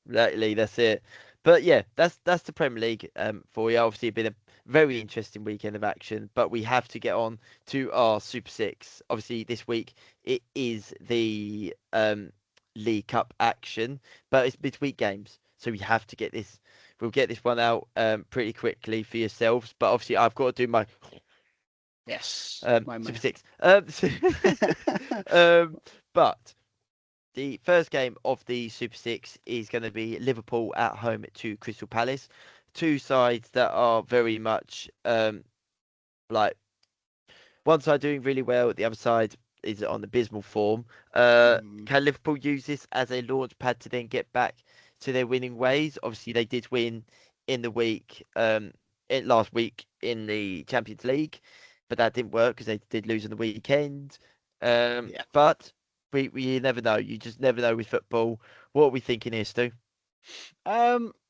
Exactly. That's it. But yeah, that's the Premier League for you. Obviously, it's been a very interesting weekend of action, but we have to get on to our Super Six. Obviously, this week it is the League Cup action, but it's midweek games, so we have to get this. We'll get this one out pretty quickly for yourselves. But obviously, I've got to do my Yes, my Super man. Six. But the first game of the Super Six is going to be Liverpool at home to Crystal Palace. Two sides that are very much like one side doing really well, the other side is on abysmal form. Mm, Can Liverpool use this as a launch pad to then get back to their winning ways? Obviously, they did win in the week, last week in the Champions League, but that didn't work because they did lose on the weekend. yeah. But we never know. You just never know with football. What are we thinking here, Stu?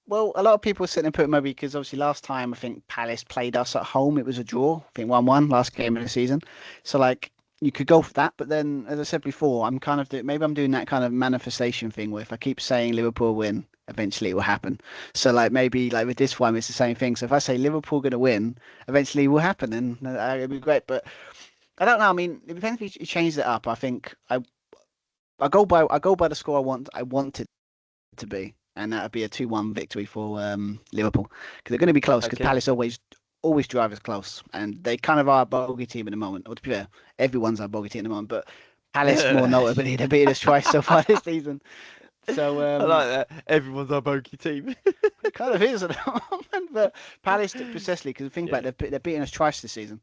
Well, a lot of people are sitting and putting maybe because obviously last time I think Palace played us at home, it was a draw. I think 1-1 last game of the season. So like you could go for that, but then as I said before, I'm kind of maybe I'm doing that kind of manifestation thing where if I keep saying Liverpool win, eventually it will happen. So like maybe like with this one, it's the same thing. So if I say Liverpool going to win, eventually it will happen, and it'll be great. But I don't know. I mean, it depends if you change it up. I think I go by the score I want it to be, and that would be a 2-1 victory for Liverpool because they're going to be close because Okay. Palace always drive us close, and they kind of are a bogey team at the moment. Or to be fair, everyone's our bogey team at the moment, but Palace more notably they've beaten us twice so far this season. So I like that. Everyone's our bogey team. it kind of is at the moment, but Palace precisely because think about Yeah. it, they're beating us twice this season,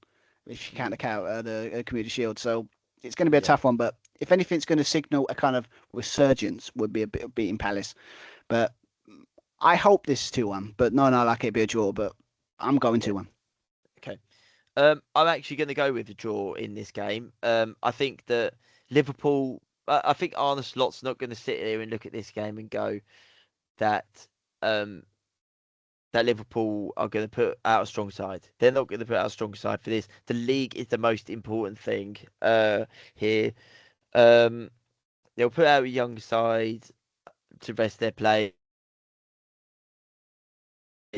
if you Mm, count the Community Shield. So it's going to be a yeah. tough one, but if anything's going to signal a kind of resurgence, would be a bit of beating Palace. But I hope this is 2-1, but no, like it'd be a draw, but I'm going Yeah. 2-1. Okay. I'm actually going to go with a draw in this game. I think that Liverpool. I think Arne Slot's not going to sit here and look at this game and go that um that Liverpool are going to put out a strong side. They're not going to put out a strong side for this. The league is the most important thing here. Um, they'll put out a young side to rest their players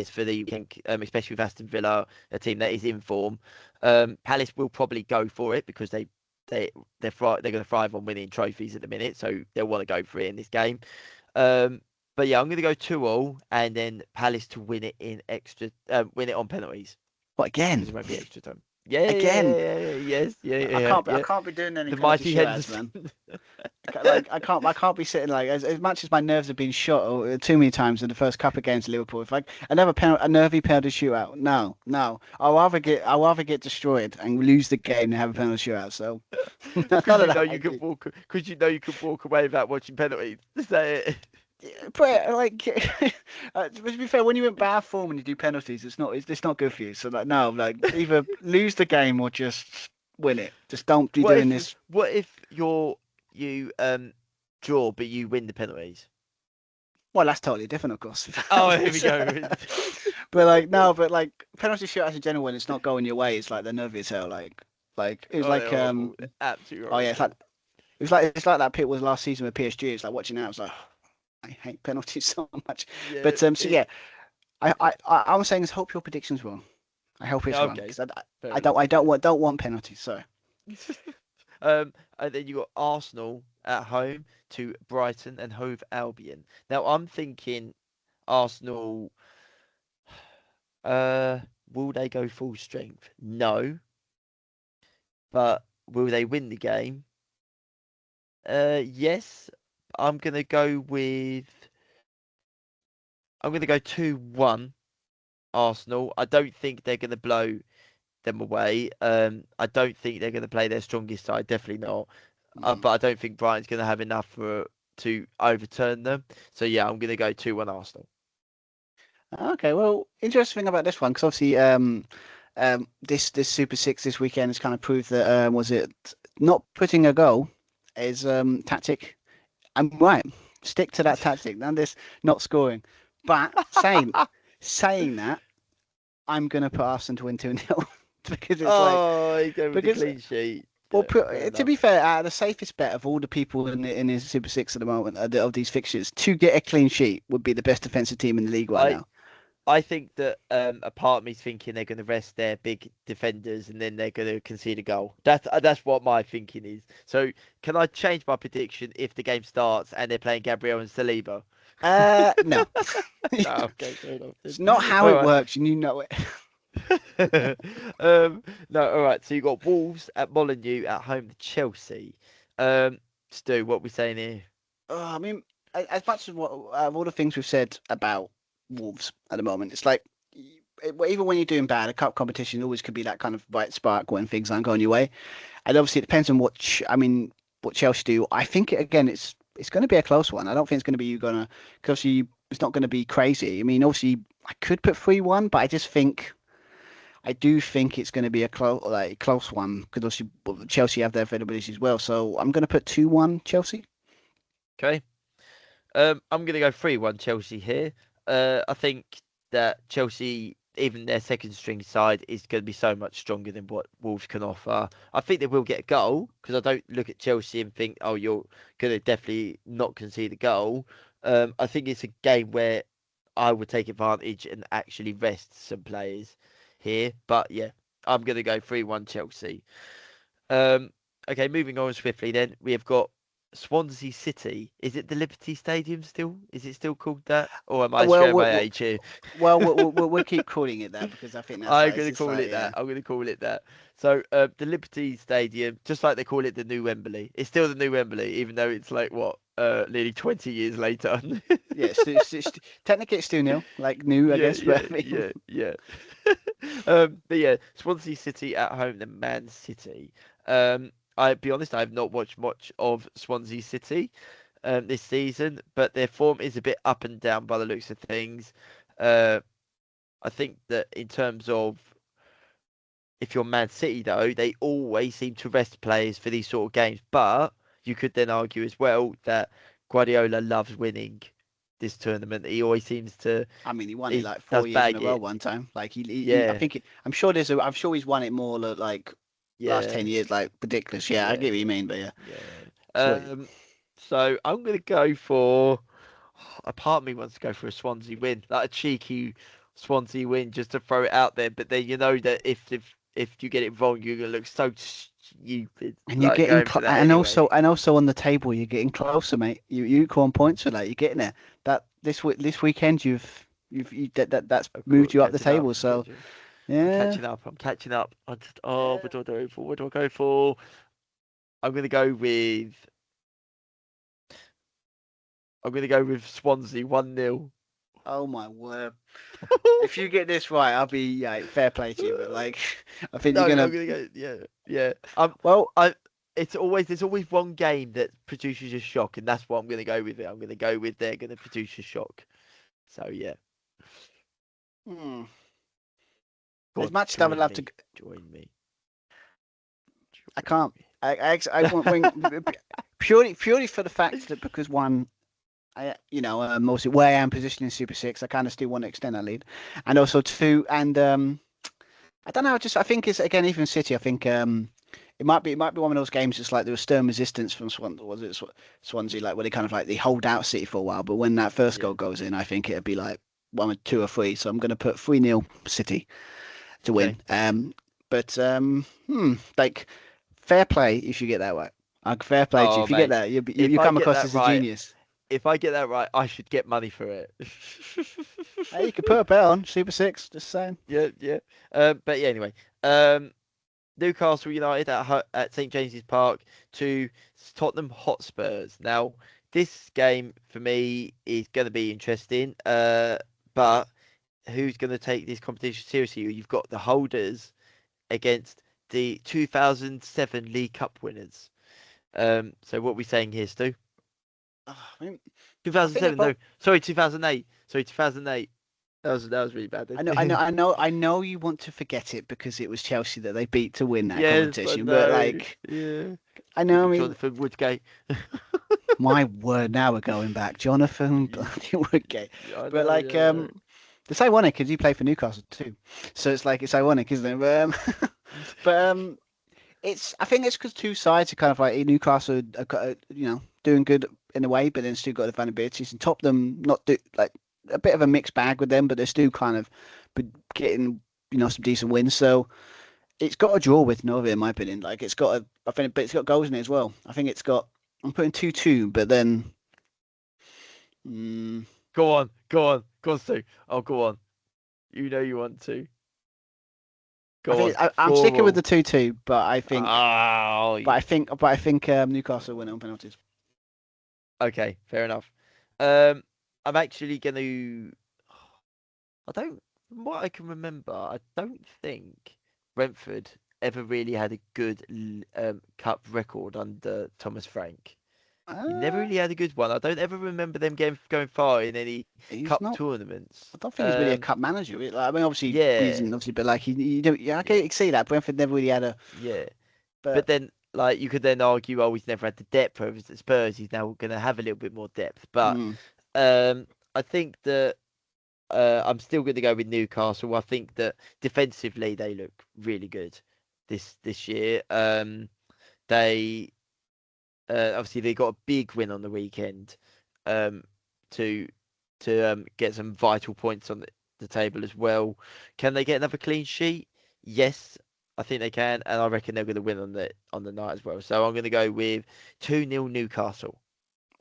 for the weekend, especially with Aston Villa, a team that is in form. Palace will probably go for it because they they're going to thrive on winning trophies at the minute, so they'll want to go for it in this game. Um, but yeah, I'm going to go 2-2 and then Palace to win it in extra, win it on penalties What because again? it won't be extra time. Yeah, yeah, yeah, Again? yeah, yeah, yes, yeah, I yeah, can't be I yeah. can't be doing any The penalty mighty shootouts, Henderson. man. Like I can't be sitting like as much as my nerves have been shot too many times in the first couple of games of Liverpool. If another a nervy penalty shootout, no, I'll rather get destroyed and lose the game than have a penalty shootout. So none Because of you know that, you could mate. walk. Because you know you could walk away without watching penalties. Is that it? But like, to be fair, when you're in bad form and you do penalties, it's not good for you. So like, no, like either lose the game or just win it. Just don't be What doing if this. you draw but you win the penalties? Well, that's totally different, of course. Oh, here we go. But like no, but like penalty shootouts in general, when it's not going your way, it's like they're nervy as hell. Like it was Oh, they're like horrible. They're absolutely oh yeah, it's like horrible. it's like that pit was last season with PSG. It's like watching that. I was like, I hate penalties so much. Yeah. But so yeah, I was saying is hope your prediction's wrong. I hope it's wrong Okay. because Fair enough. I don't want penalties. Sorry. And then you got Arsenal at home to Brighton and Hove Albion. Now I'm thinking Arsenal. Uh, will they go full strength? No, but will they win the game? Yes. I'm gonna go with. I'm gonna go 2-1 Arsenal. I don't think they're gonna blow them away. I don't think they're gonna play their strongest side. Definitely not. Mm. But I don't think Brighton's gonna have enough to overturn them. So yeah, I'm gonna go 2-1 Arsenal. Okay, well, interesting thing about this one because obviously, this Super Six this weekend has kind of proved that was it not putting a goal is tactic. I'm right. Stick to that tactic. None of this not scoring. But saying that, I'm gonna put Arsenal to win 2-0 because it's like Oh, you go with the because clean sheet. well, Yeah, fair to enough. be fair, the safest bet of all the people in his Super Six at the moment of these fixtures to get a clean sheet would be the best defensive team in the league right I now. I think that a part of me's thinking they're going to rest their big defenders and then they're going to concede a goal. That's what my thinking is. So can I change my prediction if the game starts and they're playing Gabriel and Saliba? No. No, okay, fair enough It's then. not how All it right. works, and you know it. No, all right. So you got Wolves at Molineux at home to Chelsea. Stu, what we saying here? I mean, as much as what all the things we've said about Wolves at the moment, it's like even when you're doing bad, a cup competition always could be that kind of bright spark when things aren't going your way. And obviously, it depends on what Chelsea do. I think again, it's going to be a close one. I don't think it's going to be you gonna because it's not going to be crazy. I mean, obviously, I could put 3-1, but I do think it's going to be a close one because obviously Chelsea have their availability as well. So I'm going to put 2-1 Chelsea. Okay. I'm gonna go 3-1 Chelsea here. I think that Chelsea, even their second string side, is going to be so much stronger than what Wolves can offer. I think they will get a goal because I don't look at Chelsea and think, oh, you're going to definitely not concede a goal. I think it's a game where I would take advantage and actually rest some players here. But yeah, I'm going to go 3-1 Chelsea. Um, okay, moving on swiftly then. We have got Swansea City. Is it the Liberty Stadium still? Is it still called that? Or am I Well, showing my age here? we'll keep calling it that because I think that's I'm like it's going to just call like it yeah. that. I'm going to call it that. So, the Liberty Stadium, just like they call it the new Wembley, it's still the new Wembley, even though it's like what, nearly 20 years later. Yeah, technically it's 2-0, like new, I Yeah, guess, but yeah, I mean, yeah, yeah. But yeah, Swansea City at home to Man City. I'll be honest, I have not watched much of Swansea City this season, but their form is a bit up and down by the looks of things. Uh, I think that in terms of if you're Man City though, they always seem to rest players for these sort of games. But you could then argue as well that Guardiola loves winning this tournament. He always seems to I mean, he won it he like does 4 years in a bag row it. one time. Like I Yeah, think I'm sure he's won it more like last yeah, 10 years, like ridiculous. Yeah, I yeah, get what you mean, but yeah, yeah. sure. So I'm gonna go for. A part of me wants to go for a Swansea win, like a cheeky Swansea win, just to throw it out there. But then you know that if you get it wrong, you're gonna look so stupid, And you're like getting going for that anyway. and also on the table, you're getting closer, mate. You equal on points for that. You're getting there. That this weekend, that's Of course, moved you up the catching up. table. I'm So catching. I'm yeah, catching up. I'm catching up. I just, oh, yeah. what do I go for? What do I go for? I'm gonna go with. I'm gonna go with Swansea 1-0. Oh my word! If you get this right, I'll be yeah, fair play to you. But like, I think No, you're I'm gonna. gonna go. Yeah, yeah. Well, I. It's always there's always one game that produces a shock, and that's what I'm gonna go with. It. I'm gonna go with they're gonna produce a shock. So yeah, hmm, go as on, much as I would join love to, me, join me, I join can't. me. I want when purely for the fact that because one. Mostly where I am positioned in Super Six, I kind of still want to extend that lead, and also two, and I don't know, just I think it's again even City. I think it might be one of those games. It's like there was stern resistance from Swansea, like where they kind of like they hold out City for a while, but when that first Yeah. goal goes in, I think it'd be like 1 or 2 or 3. So I'm going to put 3-0 City to win. Okay. Like fair play if you get that right. Like, fair play to you. Oh If you get mate, that, if you I come get across that as a right, genius. I should get money for it. Hey, you could put a bet on Super Six. Just saying. Yeah, yeah. But yeah, anyway. Um, Newcastle United at St James's Park to Tottenham Hotspurs. Now, this game for me is going to be interesting. But who's going to take this competition seriously? You've got the holders against the 2007 League Cup winners. So what are we saying here, Stu? I mean, I think they're 2007, both. no, sorry, 2008. Sorry, 2008. That was really bad. I know you want to forget it because it was Chelsea that they beat to win that Yes, I competition. But know. like, Yeah, I know. because I of mean, Jonathan Woodgate. my word, now we're going back. Jonathan Y- bloody Woodgate. I But know, like, yeah, I know. it's ironic because he played for Newcastle too. So it's like it's ironic, isn't it? But I think it's because two sides are kind of like Newcastle are doing good in a way, but then still got the vulnerabilities and top them not do like a bit of a mixed bag with them, but they're still kind of getting some decent wins. So it's got a draw with Norway in my opinion. Like I think, but it's got goals in it as well. I think it's got. I'm putting 2-2, but then. Mm, Go on, Stu. Oh, go on. You know you want to. I Go think on. I'm Go sticking with on. the 2-2, Oh, but I think Newcastle win on penalties. okay, fair enough. I'm actually going to. I don't. From what I can remember, I don't think Brentford ever really had a good cup record under Thomas Frank. He never Uh, really had a good one. I don't ever remember them going far in any he's cup not. tournaments. I don't think he's really a cup manager. Like, I mean, obviously he Yeah, isn't, obviously, but like you don't. Yeah, I yeah, can see that Brentford never really had a. yeah. But But then, like, you could then argue, oh, he's never had the depth. Whereas at Spurs, he's now going to have a little bit more depth. But mm, I think that I'm still going to go with Newcastle. I think that defensively they look really good this year. They obviously they got a big win on the weekend um, to get some vital points on the table as well. Can they get another clean sheet? Yes, I think they can, and I reckon they're going to win on the night as well. So I'm going to go with 2-0 Newcastle.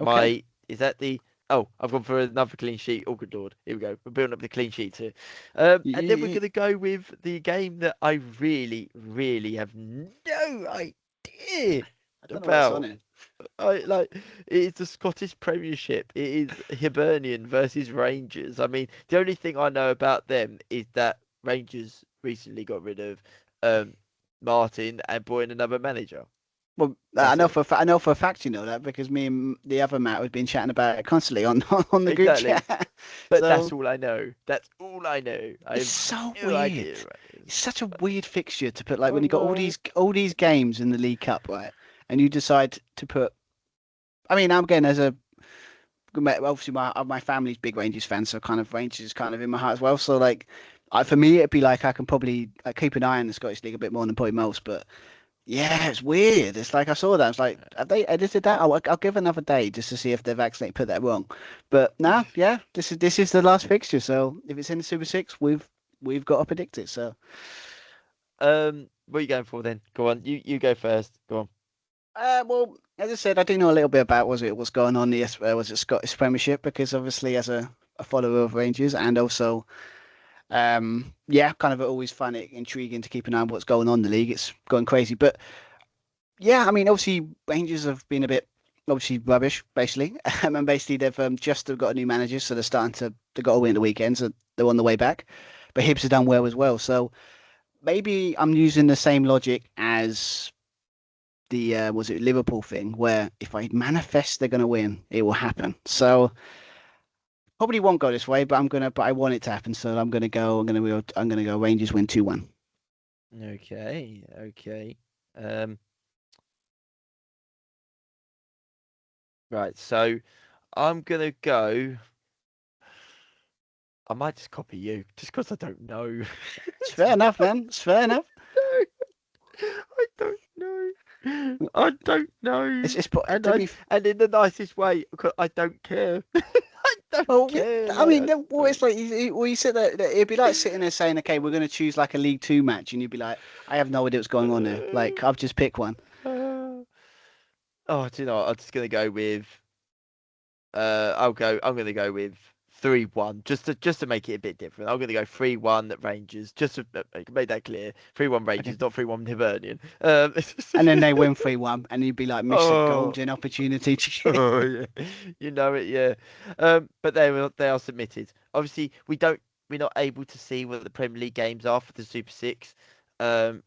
okay. My is that the Oh, I've gone for another clean sheet. Oh, good lord. Here we go. We're building up the clean sheet here. And then we're You, going to go with the game that I really, really have no idea I don't know what's on about. it. It's the Scottish Premiership. It is Hibernian versus Rangers. I mean, the only thing I know about them is that Rangers recently got rid of um Martin and brought in another manager. Well, That's it. I know for a fact you know that because me and the other Matt have been chatting about it constantly on on the group Exactly. chat. But that's So all I know. That's all I know. I it's have so no weird. idea what it is. It's such a weird fixture to put like I when you got know. all these games in the League Cup, right? And you decide to put. I mean, I'm getting as a obviously my family's big Rangers fans, so kind of Rangers is kind of in my heart as well. So like, for me, it'd be like I can probably keep an eye on the Scottish League a bit more than probably most. But yeah, it's weird. It's like I saw that. It's like have they edited that? I'll give another day just to see if they've accidentally put that wrong. But no, yeah, this is the last fixture. So if it's in the Super Six, we've got to predict it. So What are you going for then? Go on. You go first. Go on. well, as I said, I do know a little bit about what's going on the was it Scottish Premiership because obviously as a follower of Rangers and also yeah, kind of always find it intriguing to keep an eye on what's going on in the league. It's going crazy. But yeah, I mean, obviously Rangers have been a bit obviously rubbish, basically. And basically they've just got a new manager, so they're starting to they got a win at the weekend, so they're on the way back. But Hibs have done well as well. So maybe I'm using the same logic as the was it Liverpool thing, where if I manifest they're gonna win, it will happen. So probably won't go this way, but I want it to happen. So I'm gonna go Rangers win 2-1. Okay. Okay. Um. Right. So I'm gonna go. I might just copy you, just because I don't know. It's fair enough, man. It's fair enough. No, I don't know. I don't know. And to I be and in the nicest way, 'cause I don't care. I don't well. care. I Like mean, I well, it's like you said that it'd be like sitting there saying, "Okay, we're going to choose like a League Two match," and you'd be like, "I have no idea what's going on there. Like, I've just picked one." don't. Oh, do you know what? I'm just gonna go with. I'm gonna go with 3-1, just to make it a bit different. I'm gonna go 3-1 Rangers, just to make that clear. 3-1 Okay. Rangers, not 3-1 Hibernian. And then they win 3-1, and you'd be like, "Miss a Oh, golden opportunity to get." oh yeah, you know it, yeah. But they are submitted. Obviously, we're not able to see what the Premier League games are for the Super Six,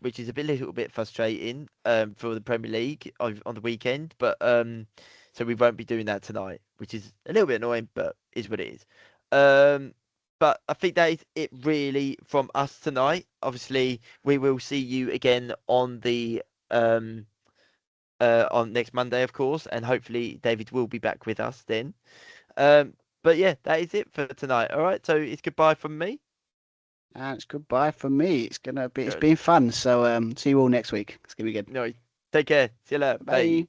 which is a little bit frustrating for the Premier League on the weekend. But so we won't be doing that tonight, which is a little bit annoying, but is what it is. Um, but I think that is it really from us tonight. Obviously, we will see you again um on next Monday, of course, and hopefully David will be back with us then. But yeah, that is it for tonight. All right, so it's goodbye from me. And it's goodbye from me. It's Good. been fun. So see you all next week. It's gonna be good. No, take care. See you later. Bye. Bye.